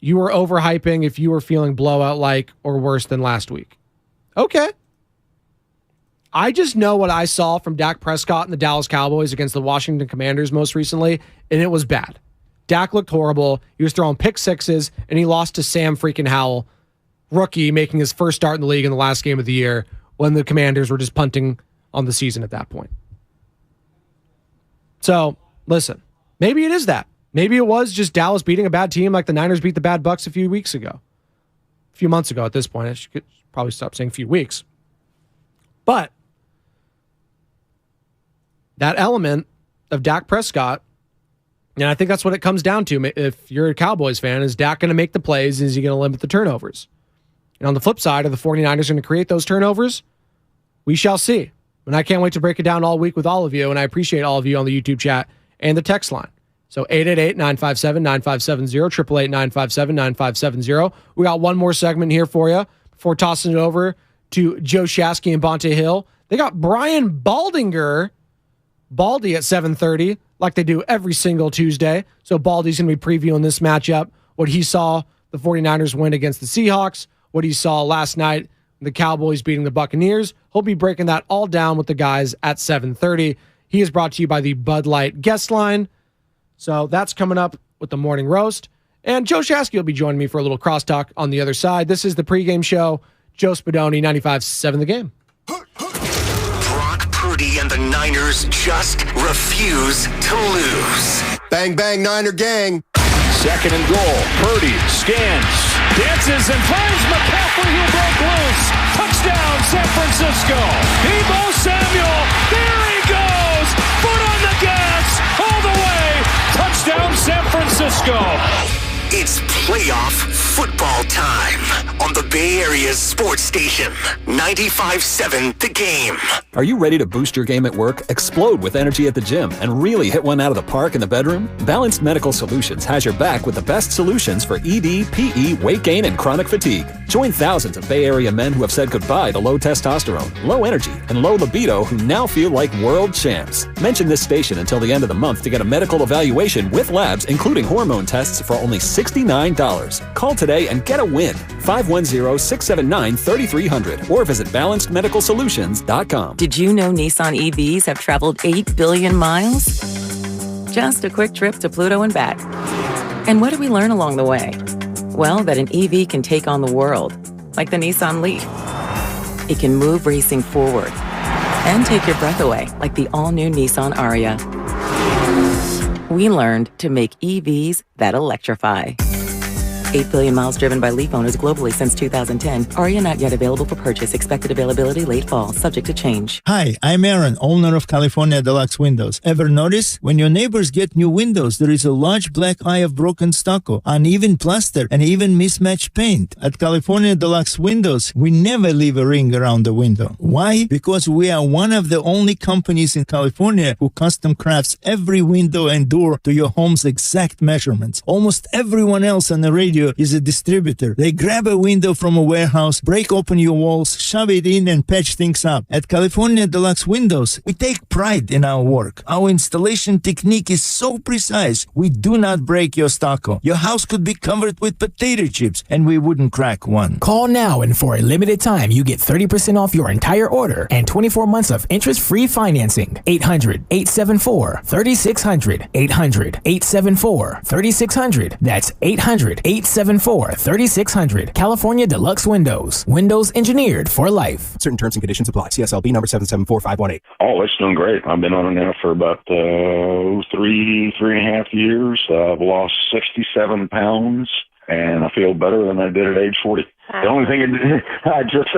You were overhyping if you were feeling blowout-like or worse than last week. Okay. I just know what I saw from Dak Prescott and the Dallas Cowboys against the Washington Commanders most recently, and it was bad. Dak looked horrible. He was throwing pick sixes, and he lost to Sam freaking Howell, rookie, making his first start in the league in the last game of the year when the Commanders were just punting on the season at that point. So, listen, maybe it is that. Maybe it was just Dallas beating a bad team like the Niners beat the bad Bucs a few months ago at this point. I should probably stop saying a few weeks. But that element of Dak Prescott, and I think that's what it comes down to if you're a Cowboys fan, is Dak going to make the plays? Is he going to limit the turnovers? And on the flip side, are the 49ers going to create those turnovers? We shall see. And I can't wait to break it down all week with all of you, and I appreciate all of you on the YouTube chat and the text line. So 888-957-9570, 888-957-9570. We got one more segment here for you before tossing it over to Joe Shasky and Bonte Hill. They got Brian Baldinger, Baldy at 7:30, like they do every single Tuesday. So Baldy's going to be previewing this matchup, what he saw the 49ers win against the Seahawks, what he saw last night, the Cowboys beating the Buccaneers. He'll be breaking that all down with the guys at 7:30. He is brought to you by the Bud Light guest line. So that's coming up with the morning roast. And Joe Shasky will be joining me for a little crosstalk on the other side. This is the pregame show. Joe Spadoni, 95.7 The Game. Brock Purdy and the Niners just refuse to lose. Bang, bang, Niner gang. 2nd and goal. Purdy scans, dances, and finds McCaffrey, who broke loose. Touchdown, San Francisco. Deebo Samuel. There he goes. Foot on the gas. All the way. Touchdown, San Francisco. It's playoff football time on the Bay Area's sports station, 95.7 The Game. Are you ready to boost your game at work, explode with energy at the gym, and really hit one out of the park in the bedroom? Balanced Medical Solutions has your back with the best solutions for ED, PE, weight gain, and chronic fatigue. Join thousands of Bay Area men who have said goodbye to low testosterone, low energy, and low libido who now feel like world champs. Mention this station until the end of the month to get a medical evaluation with labs, including hormone tests, for only $69. Call today and get a win. 510-679-3300 or visit balancedmedicalsolutions.com. Did you know Nissan EVs have traveled 8 billion miles? Just a quick trip to Pluto and back. And what did we learn along the way? Well, that an EV can take on the world, like the Nissan Leaf. It can move racing forward and take your breath away, like the all-new Nissan Ariya. We learned to make EVs that electrify. 8 billion miles driven by Leaf owners globally since 2010. Ariya not yet available for purchase. Expected availability late fall, subject to change. Hi, I'm Aaron, owner of California Deluxe Windows. Ever notice? When your neighbors get new windows, there is a large black eye of broken stucco, uneven plaster, and even mismatched paint. At California Deluxe Windows, we never leave a ring around the window. Why? Because we are one of the only companies in California who custom crafts every window and door to your home's exact measurements. Almost everyone else on the radio is a distributor. They grab a window from a warehouse, break open your walls, shove it in, and patch things up. At California Deluxe Windows, we take pride in our work. Our installation technique is so precise, we do not break your stucco. Your house could be covered with potato chips, and we wouldn't crack one. Call now, and for a limited time, you get 30% off your entire order and 24 months of interest-free financing. 800-874-3600. 800-874-3600. That's 800-874-3600. California Deluxe Windows. Windows engineered for life. Certain terms and conditions apply. CSLB number 774518. Oh, it's doing great. I've been on it now for about 3.5 years. I've lost 67 pounds, and I feel better than I did at age 40. The only thing I'm just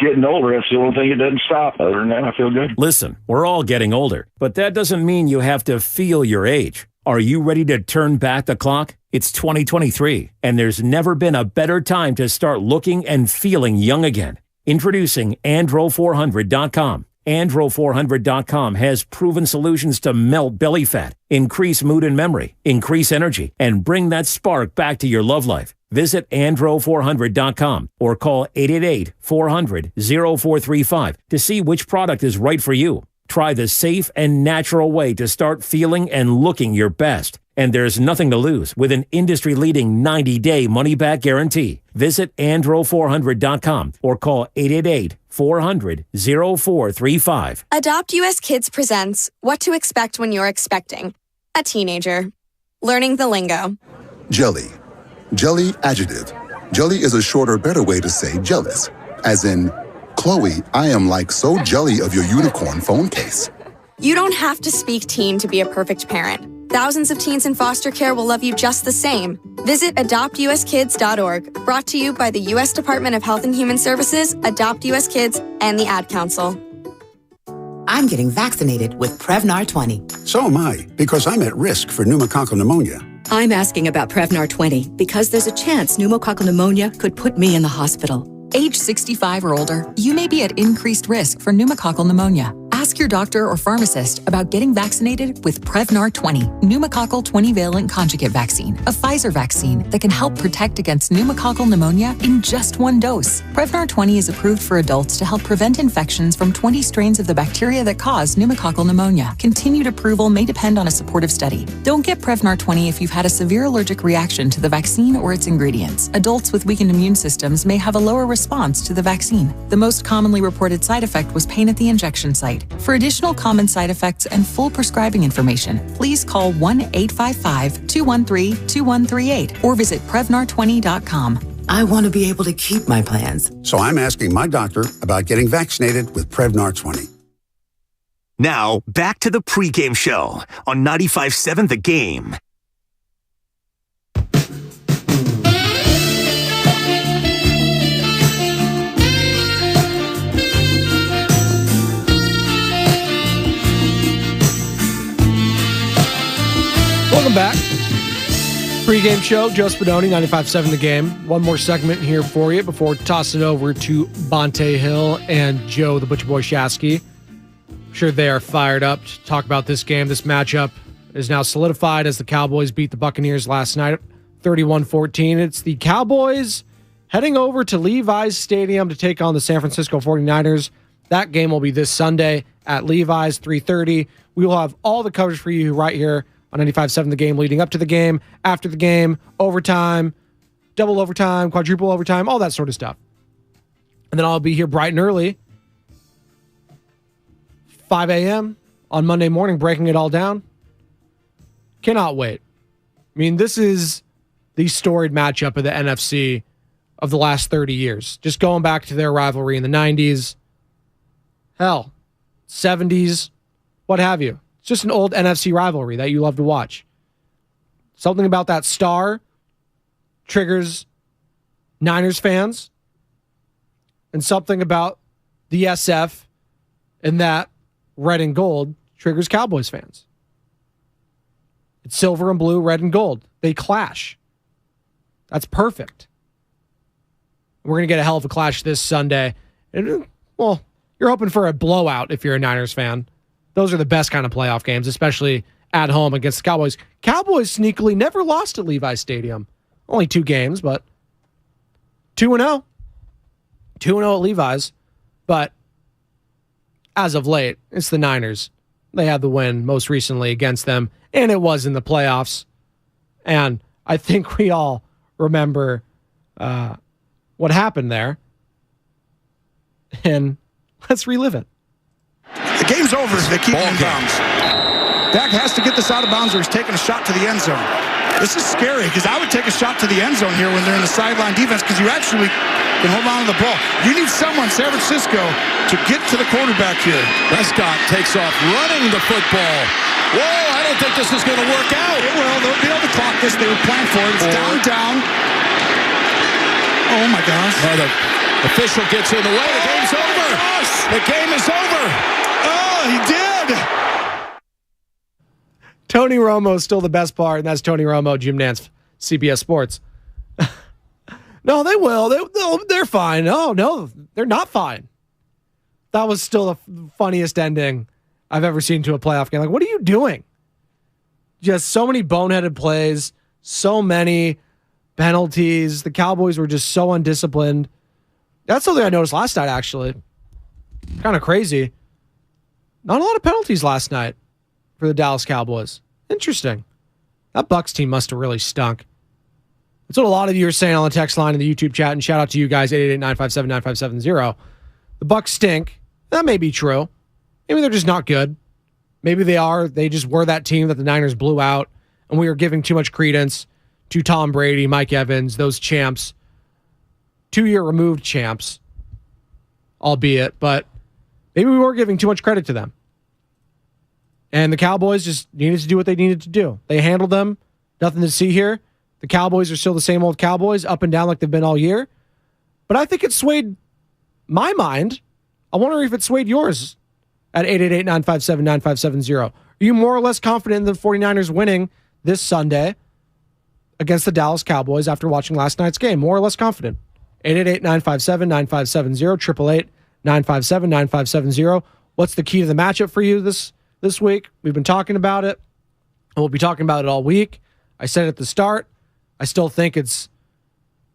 getting older. That's the only thing that doesn't stop. Other than that, I feel good. Listen, we're all getting older, but that doesn't mean you have to feel your age. Are you ready to turn back the clock? It's 2023, and there's never been a better time to start looking and feeling young again. Introducing Andro400.com. Andro400.com has proven solutions to melt belly fat, increase mood and memory, increase energy, and bring that spark back to your love life. Visit Andro400.com or call 888-400-0435 to see which product is right for you. Try the safe and natural way to start feeling and looking your best. And there's nothing to lose with an industry-leading 90-day money-back guarantee. Visit Andro400.com or call 888-400-0435. Adopt US Kids presents What to Expect When You're Expecting a Teenager. Learning the lingo. Jelly. Jelly adjective. Jelly is a shorter, better way to say jealous. As in, Chloe, I am like so jelly of your unicorn phone case. You don't have to speak teen to be a perfect parent. Thousands of teens in foster care will love you just the same. Visit adoptuskids.org. Brought to you by the U.S. Department of Health and Human Services, Adopt US Kids, and the Ad Council. I'm getting vaccinated with Prevnar 20. So am I, because I'm at risk for pneumococcal pneumonia. I'm asking about Prevnar 20 because there's a chance pneumococcal pneumonia could put me in the hospital. Age 65 or older, you may be at increased risk for pneumococcal pneumonia. Ask your doctor or pharmacist about getting vaccinated with Prevnar 20, pneumococcal 20-valent conjugate vaccine, a Pfizer vaccine that can help protect against pneumococcal pneumonia in just one dose. Prevnar 20 is approved for adults to help prevent infections from 20 strains of the bacteria that cause pneumococcal pneumonia. Continued approval may depend on a supportive study. Don't get Prevnar 20 if you've had a severe allergic reaction to the vaccine or its ingredients. Adults with weakened immune systems may have a lower response to the vaccine. The most commonly reported side effect was pain at the injection site. For additional common side effects and full prescribing information, please call 1-855-213-2138 or visit Prevnar20.com. I want to be able to keep my plans. So I'm asking my doctor about getting vaccinated with Prevnar 20. Now, back to the pregame show on 95.7 The Game. Welcome back. Pre-game show, Joe Spadoni, 95.7 The Game. One more segment here for you before tossing it over to Bonte Hill and Joe, the Butcher Boy Shasky. I'm sure they are fired up to talk about this game. This matchup is now solidified as the Cowboys beat the Buccaneers last night, 31-14. It's the Cowboys heading over to Levi's Stadium to take on the San Francisco 49ers. That game will be this Sunday at Levi's, 3:30. We will have all the coverage for you right here on 95.7 The Game, leading up to the game, after the game, overtime, double overtime, quadruple overtime, all that sort of stuff. And then I'll be here bright and early, 5 a.m. on Monday morning, breaking it all down. Cannot wait. I mean, this is the storied matchup of the NFC of the last 30 years. Just going back to their rivalry in the 90s, hell, 70s, what have you. It's just an old NFC rivalry that you love to watch. Something about that star triggers Niners fans, and something about the SF and that red and gold triggers Cowboys fans. It's silver and blue, red and gold. They clash. That's perfect. We're going to get a hell of a clash this Sunday. And, well, you're hoping for a blowout if you're a Niners fan. Those are the best kind of playoff games, especially at home against the Cowboys. Cowboys sneakily never lost at Levi's Stadium. Only 2 games, but 2-0. 2-0 at Levi's. But as of late, it's the Niners. They had the win most recently against them, and it was in the playoffs. And I think we all remember what happened there. And let's relive it. The game's over if they keep him in bounds. Dak has to get this out of bounds or he's taking a shot to the end zone. This is scary because I would take a shot to the end zone here when they're in the sideline defense because you actually can hold on to the ball. You need someone, San Francisco, to get to the quarterback here. Prescott takes off running the football. Whoa, I don't think this is going to work out. It will. They'll be able to clock this. They were planning for it. It's down. Oh, my gosh. Oh, the official gets in the way. The game's over. Gosh. The game is over. Oh, he did. Tony Romo is still the best part, and that's Tony Romo, Jim Nantz, CBS Sports. No, they will. They're fine. No, they're not fine. That was still the funniest ending I've ever seen to a playoff game. Like, what are you doing? Just so many boneheaded plays, so many penalties. The Cowboys were just so undisciplined. That's something I noticed last night, actually. Kind of crazy. Not a lot of penalties last night for the Dallas Cowboys. Interesting. That Bucs team must have really stunk. That's what a lot of you are saying on the text line in the YouTube chat, and shout out to you guys, 888-957-9570. The Bucs stink. That may be true. Maybe they're just not good. Maybe they are. They just were that team that the Niners blew out, and we are giving too much credence to Tom Brady, Mike Evans, those champs, 2-year removed champs, albeit, but maybe we were giving too much credit to them. And the Cowboys just needed to do what they needed to do. They handled them. Nothing to see here. The Cowboys are still the same old Cowboys, up and down like they've been all year. But I think it swayed my mind. I wonder if it swayed yours at 888-957-9570. Are you more or less confident in the 49ers winning this Sunday against the Dallas Cowboys after watching last night's game? More or less confident. 888-957-9570, 888-957-9570. What's the key to the matchup for you this week? We've been talking about it, and we'll be talking about it all week. I said at the start, I still think it's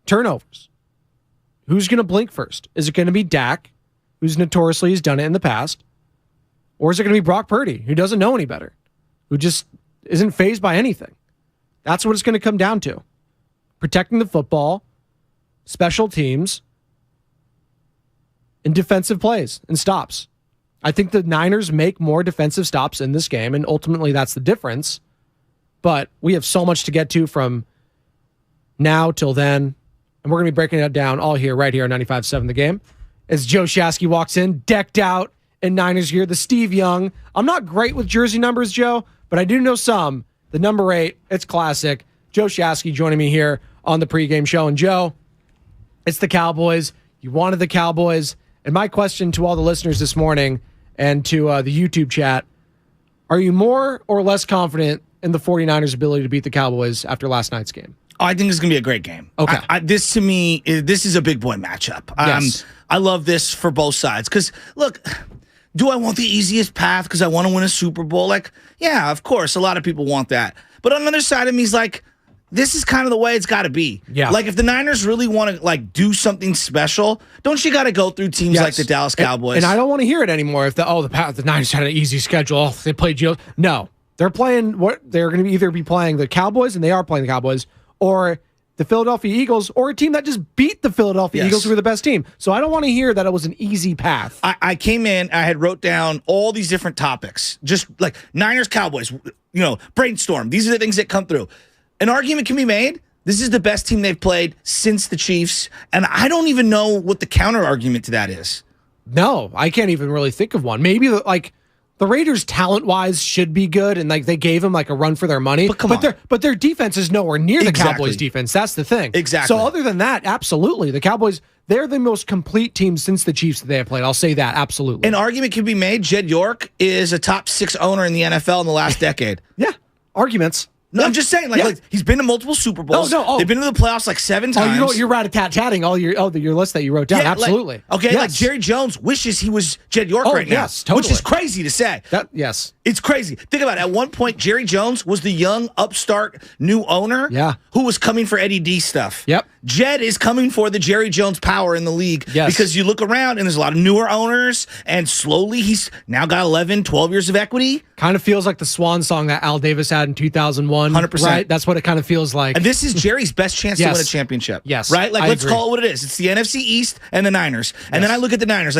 turnovers. Who's going to blink first? Is it going to be Dak, who's notoriously has done it in the past? Or is it going to be Brock Purdy, who doesn't know any better, who just isn't fazed by anything? That's what it's going to come down to. Protecting the football, special teams, and defensive plays and stops. I think the Niners make more defensive stops in this game, and ultimately that's the difference. But we have so much to get to from now till then, and we're going to be breaking it down all here, right here on 95.7 The Game. As Joe Shasky walks in, decked out in Niners gear, the Steve Young. I'm not great with jersey numbers, Joe, but I do know some. The number 8, it's classic. Joe Shasky joining me here on the pregame show. And Joe, it's the Cowboys. You wanted the Cowboys. And my question to all the listeners this morning and to the YouTube chat, are you more or less confident in the 49ers' ability to beat the Cowboys after last night's game? Oh, I think it's going to be a great game. Okay. This, to me, this is a big boy matchup. Yes. I love this for both sides. Because, look, do I want the easiest path because I want to win a Super Bowl? Like, yeah, of course. A lot of people want that. But on the other side of me is like, this is kind of the way it's got to be. Yeah. Like, if the Niners really want to, like, do something special, don't you got to go through teams like the Dallas Cowboys? And I don't want to hear it anymore. If the Niners had an easy schedule, they played Gio. No. They're playing what they're going to either be playing the Cowboys, and they are playing the Cowboys, or the Philadelphia Eagles, or a team that just beat the Philadelphia Eagles, who were the best team. So I don't want to hear that it was an easy path. I came in, I had wrote down all these different topics, just like Niners, Cowboys, brainstorm. These are the things that come through. An argument can be made This is the best team they've played since the Chiefs, and I don't even know what the counter argument to that is. No, I can't even really think of one. Maybe the Raiders talent-wise should be good, and they gave them a run for their money. But their defense is nowhere near the Cowboys' defense. That's the thing. Exactly. So other than that, absolutely, the Cowboys, they're the most complete team since the Chiefs that they have played. I'll say that absolutely. An argument can be made. Jed York is a top 6 owner in the NFL in the last decade. Yeah, arguments. No, I'm just saying, like he's been to multiple Super Bowls. They've been to the playoffs 7 times. Oh, you're rat-a-tat-tatting your list that you wrote down. Absolutely. Jerry Jones wishes he was Jed York right now. Yes, totally. Which is crazy to say. Yes. It's crazy. Think about it. At one point, Jerry Jones was the young, upstart, new owner who was coming for Eddie D stuff. Yep. Jed is coming for the Jerry Jones power in the league because you look around and there's a lot of newer owners, and slowly he's now got 11, 12 years of equity. Kind of feels like the swan song that Al Davis had in 2001. 100%. Right? That's what it kind of feels like. And this is Jerry's best chance to win a championship. Yes. Right? Let's call it what it is. It's the NFC East and the Niners. And then I look at the Niners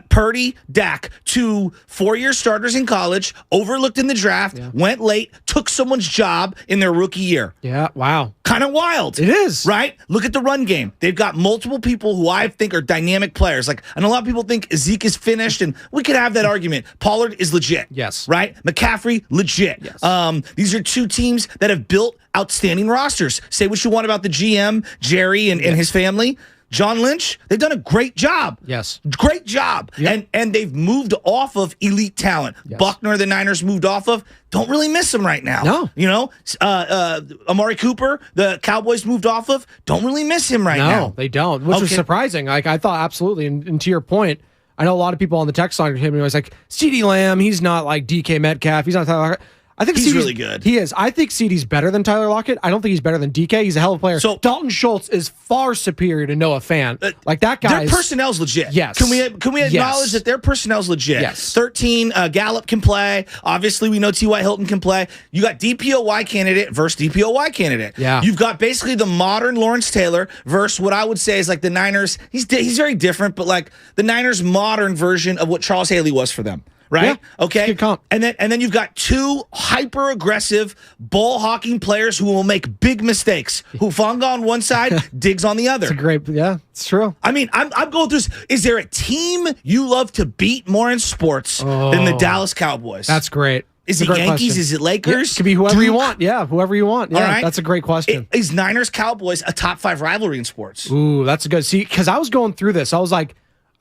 Purdy, Dak, 2 4-year starters in college, overlooked in the draft, went late, took someone's job in their rookie year. Yeah, wow. Kind of wild. It is. Right? Look at the run game. They've got multiple people who I think are dynamic players. And a lot of people think Zeke is finished, and we could have that argument. Pollard is legit. Yes. Right? McCaffrey, legit. Yes. These are 2 teams that have built outstanding rosters. Say what you want about the GM, Jerry, and his family. John Lynch, they've done a great job. Yes. Great job. Yep. And they've moved off of elite talent. Yes. Buckner, the Niners moved off of. Don't really miss him right now. No. You know, Amari Cooper, the Cowboys moved off of. Don't really miss him right now. No, they don't, which was surprising. I thought absolutely. And to your point, I know a lot of people on the text line hit me. I was like, CeeDee Lamb, he's not like DK Metcalf. He's not Tyler Lockett. I think he's really good. He is. I think CeeDee's better than Tyler Lockett. I don't think he's better than DK. He's a hell of a player. So Dalton Schultz is far superior to Noah Fant. That guy. Their personnel's legit. Yes. Can we acknowledge that their personnel's legit? Yes. 13, Gallup can play. Obviously, we know T.Y. Hilton can play. You got DPOY candidate versus DPOY candidate. Yeah. You've got basically the modern Lawrence Taylor versus what I would say is the Niners. He's very different, but the Niners' modern version of what Charles Haley was for them. Right? Yeah, okay. Good comp. And then you've got 2 hyper-aggressive ball hawking players who will make big mistakes. Hufanga on one side, Diggs on the other. It's true. I mean, I'm going through this. Is there a team you love to beat more in sports than the Dallas Cowboys? That's great. Is it Yankees? Question. Is it Lakers? Yeah, it could be whoever you want. Yeah, whoever you want. Yeah, all right. That's a great question. Is Niners-Cowboys a top 5 rivalry in sports? Ooh, that's a good. See, because I was going through this. I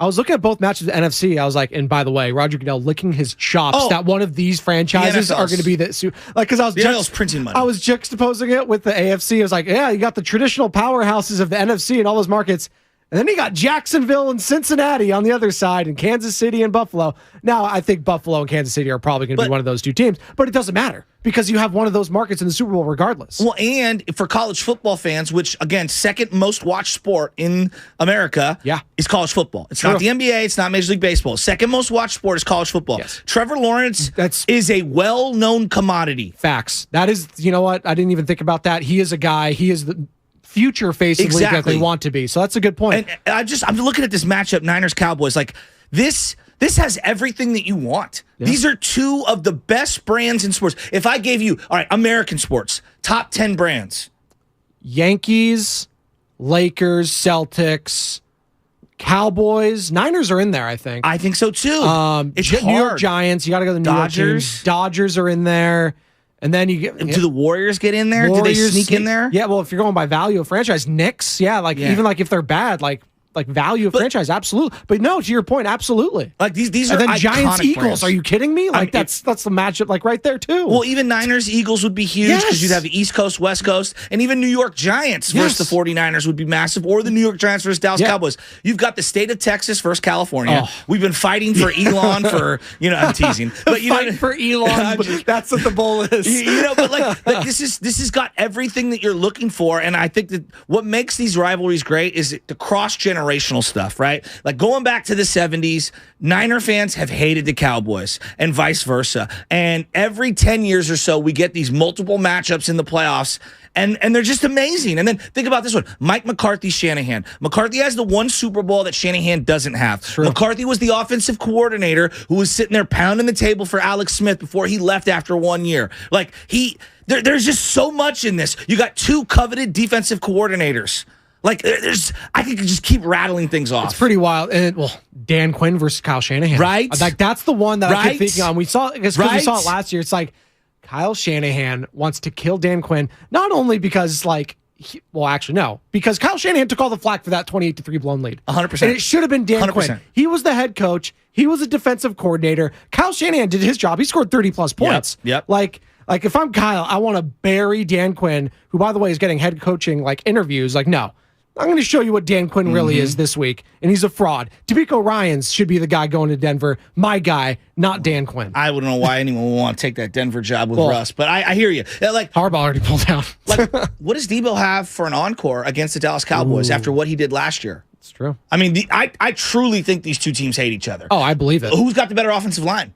was looking at both matches of the NFC. I was like, and by the way, Roger Goodell licking his chops that one of these franchises are going to be because I was NFL's printing money. I was juxtaposing it with the AFC. I was like, yeah, you got the traditional powerhouses of the NFC and all those markets. And then you got Jacksonville and Cincinnati on the other side, and Kansas City and Buffalo. Now, I think Buffalo and Kansas City are probably going to be one of those 2 teams, but it doesn't matter because you have one of those markets in the Super Bowl regardless. Well, and for college football fans, which, again, second most watched sport in America is college football. It's not the NBA. It's not Major League Baseball. Second most watched sport is college football. Yes. Trevor Lawrence is a well-known commodity. Facts. That is, you know what? I didn't even think about that. He is a guy. He is the future facing league that they want to be. So that's a good point. And I'm looking at this matchup, Niners-Cowboys, this has everything that you want. Yeah. These are 2 of the best brands in sports. If I gave you, all right, American sports, top 10 brands. Yankees, Lakers, Celtics, Cowboys, Niners are in there, I think. I think so too. It's New York Giants, you got to go to the New York teams. Dodgers are in there. And then you get. Do the Warriors get in there? Do they sneak in there? Yeah, well, if you're going by value of franchise, Knicks, even if they're bad, value of franchise, absolutely. But no, to your point, absolutely. These are and then Giants Eagles. Brands. Are you kidding me? That's the matchup right there too. Well, even Niners Eagles would be huge because you'd have the East Coast, West Coast, and even New York Giants versus the 49ers would be massive, or the New York Giants versus Dallas Cowboys. You've got the state of Texas versus California. Oh. We've been fighting for Elon for I'm teasing, but fighting for Elon. That's what the bowl is. But this has got everything that you're looking for, and I think that what makes these rivalries great is the cross generation generational stuff, right? Like going back to the 70s, Niner fans have hated the Cowboys and vice versa. And every 10 years or so, we get these multiple matchups in the playoffs. And they're just amazing. And then think about this one. Mike McCarthy, Shanahan. McCarthy has the one Super Bowl that Shanahan doesn't have. True. McCarthy was the offensive coordinator who was sitting there pounding the table for Alex Smith before he left after 1 year. Like, there's just so much in this. You got two coveted defensive coordinators. Like, I could just keep rattling things off. It's pretty wild. And Dan Quinn versus Kyle Shanahan. Right? Like, that's the one that I keep thinking on. We saw it last year. It's like, Kyle Shanahan wants to kill Dan Quinn, not only because, because Kyle Shanahan took all the flack for that 28-3 blown lead. 100%. And it should have been Dan 100%. Quinn. He was the head coach. He was a defensive coordinator. Kyle Shanahan did his job. He scored 30-plus points. Yep. Like, if I'm Kyle, I want to bury Dan Quinn, who, by the way, is getting head coaching, interviews. Like, no. I'm going to show you what Dan Quinn really is this week, and he's a fraud. DeMeco Ryans should be the guy going to Denver. My guy, not Dan Quinn. I wouldn't know why anyone would want to take that Denver job with Russ, but I hear you. Harbaugh already pulled out. What does Debo have for an encore against the Dallas Cowboys after what he did last year? It's true. I mean, I truly think these two teams hate each other. Oh, I believe it. Who's got the better offensive line?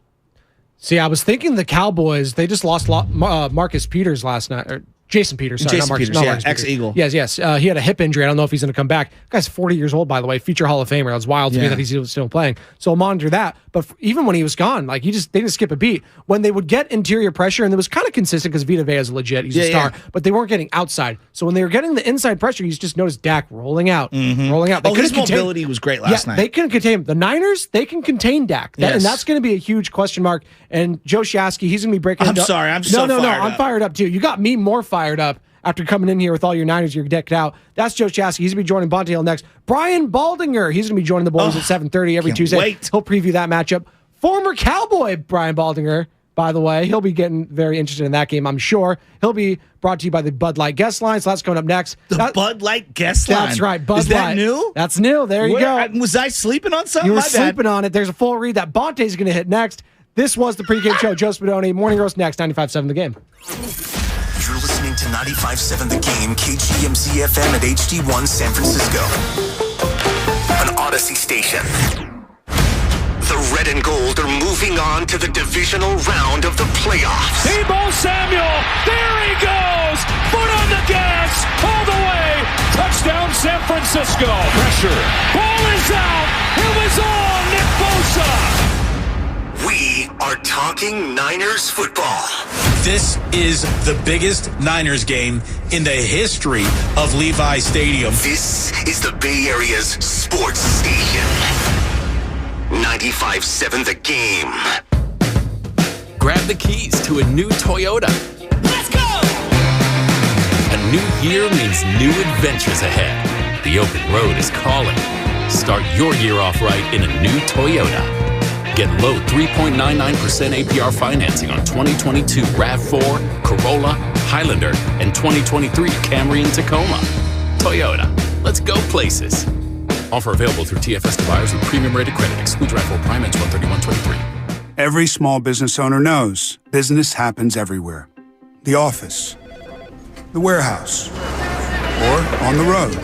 See, I was thinking the Cowboys, they just lost Marcus Peters last night. Or Jason Peters, sorry, Jason not Marcus. Peters, Marcus ex-Eagle. Yes. He had a hip injury. I don't know if he's going to come back. The guy's 40 years old, by the way, future Hall of Famer. It's wild to me that he's still playing. So I'll monitor that. But even when he was gone, they didn't skip a beat. When they would get interior pressure, and it was kind of consistent because Vita Vea is legit, he's a star, but they weren't getting outside. So when they were getting the inside pressure, you just noticed Dak rolling out. His mobility was great last night. They couldn't contain him. The Niners, they can contain Dak. And that's going to be a huge question mark. And Joe Shasky, he's going to be breaking it up. I'm fired up too. You got me more fired up after coming in here with all your Niners, you're decked out. That's Joe Shasky. He's going to be joining Bonte Hill next. Brian Baldinger, he's going to be joining the boys at 7:30 every Tuesday. He'll preview that matchup. Former Cowboy Brian Baldinger, by the way, he'll be getting very interested in that game, I'm sure. He'll be brought to you by the Bud Light guest line, so that's coming up next. Bud Light guest line? That's right, Bud Light. Is that new? That's new. There you go. Was I sleeping on something? You were sleeping on it. There's a full read that Bonte's going to hit next. This was the pregame show. Joe Spadoni, Morning Roast next, 95.7 The Game. You're listening to 95.7 The Game, KGMZ FM at HD1 San Francisco. An Odyssey station. The red and gold are moving on to the divisional round of the playoffs. Deebo Samuel, there he goes! Foot on the gas, all the way! Touchdown San Francisco. Pressure, ball is out! It was on Nick Bosa! We are talking Niners football. This is the biggest Niners game in the history of Levi Stadium. This is the Bay Area's sports station. 95.7 The Game. Grab the keys to a new Toyota. Let's go! A new year means new adventures ahead. The open road is calling. Start your year off right in a new Toyota. Get low 3.99% APR financing on 2022 RAV4, Corolla, Highlander, and 2023 Camry and Tacoma. Toyota, let's go places. Offer available through TFS to buyers with premium rated credit. Excludes RAV4 Prime and 1231.23. Every small business owner knows business happens everywhere. The office, the warehouse, or on the road.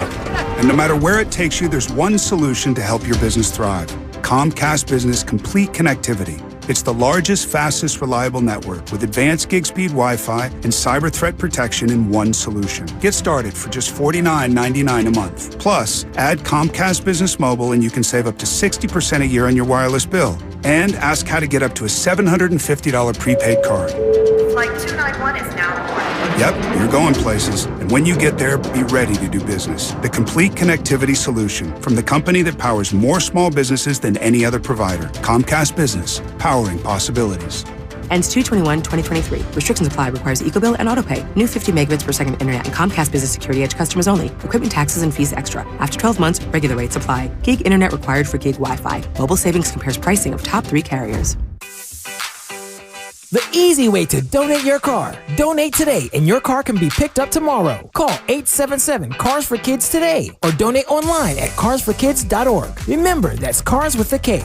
And no matter where it takes you, there's one solution to help your business thrive. Comcast Business Complete Connectivity. It's the largest, fastest, reliable network with advanced gig speed Wi-Fi and cyber threat protection in one solution. Get started for just $49.99 a month. Plus, add Comcast Business Mobile and you can save up to 60% a year on your wireless bill. And ask how to get up to a $750 prepaid card. Flight 291 is now aboard. Yep, you're going places. And when you get there, be ready to do business. The complete connectivity solution from the company that powers more small businesses than any other provider. Comcast Business, powering possibilities. Ends 2/21/2023. Restrictions apply. Requires EcoBill and AutoPay. New 50 megabits per second internet and Comcast Business Security Edge customers only. Equipment taxes and fees extra. After 12 months, regular rates apply. Gig internet required for gig Wi-Fi. Mobile Savings compares pricing of top 3 carriers. The easy way to donate your car. Donate today and your car can be picked up tomorrow. Call 877-CARS-FOR-KIDS today or donate online at carsforkids.org. Remember, that's cars with a K.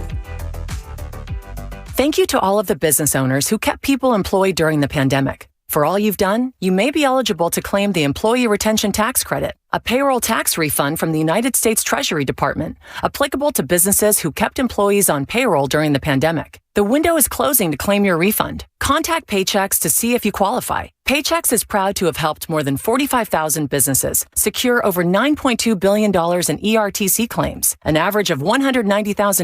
Thank you to all of the business owners who kept people employed during the pandemic. For all you've done, you may be eligible to claim the Employee Retention Tax Credit, a payroll tax refund from the United States Treasury Department, applicable to businesses who kept employees on payroll during the pandemic. The window is closing to claim your refund. Contact Paychex to see if you qualify. Paychex is proud to have helped more than 45,000 businesses secure over $9.2 billion in ERTC claims, an average of $190,000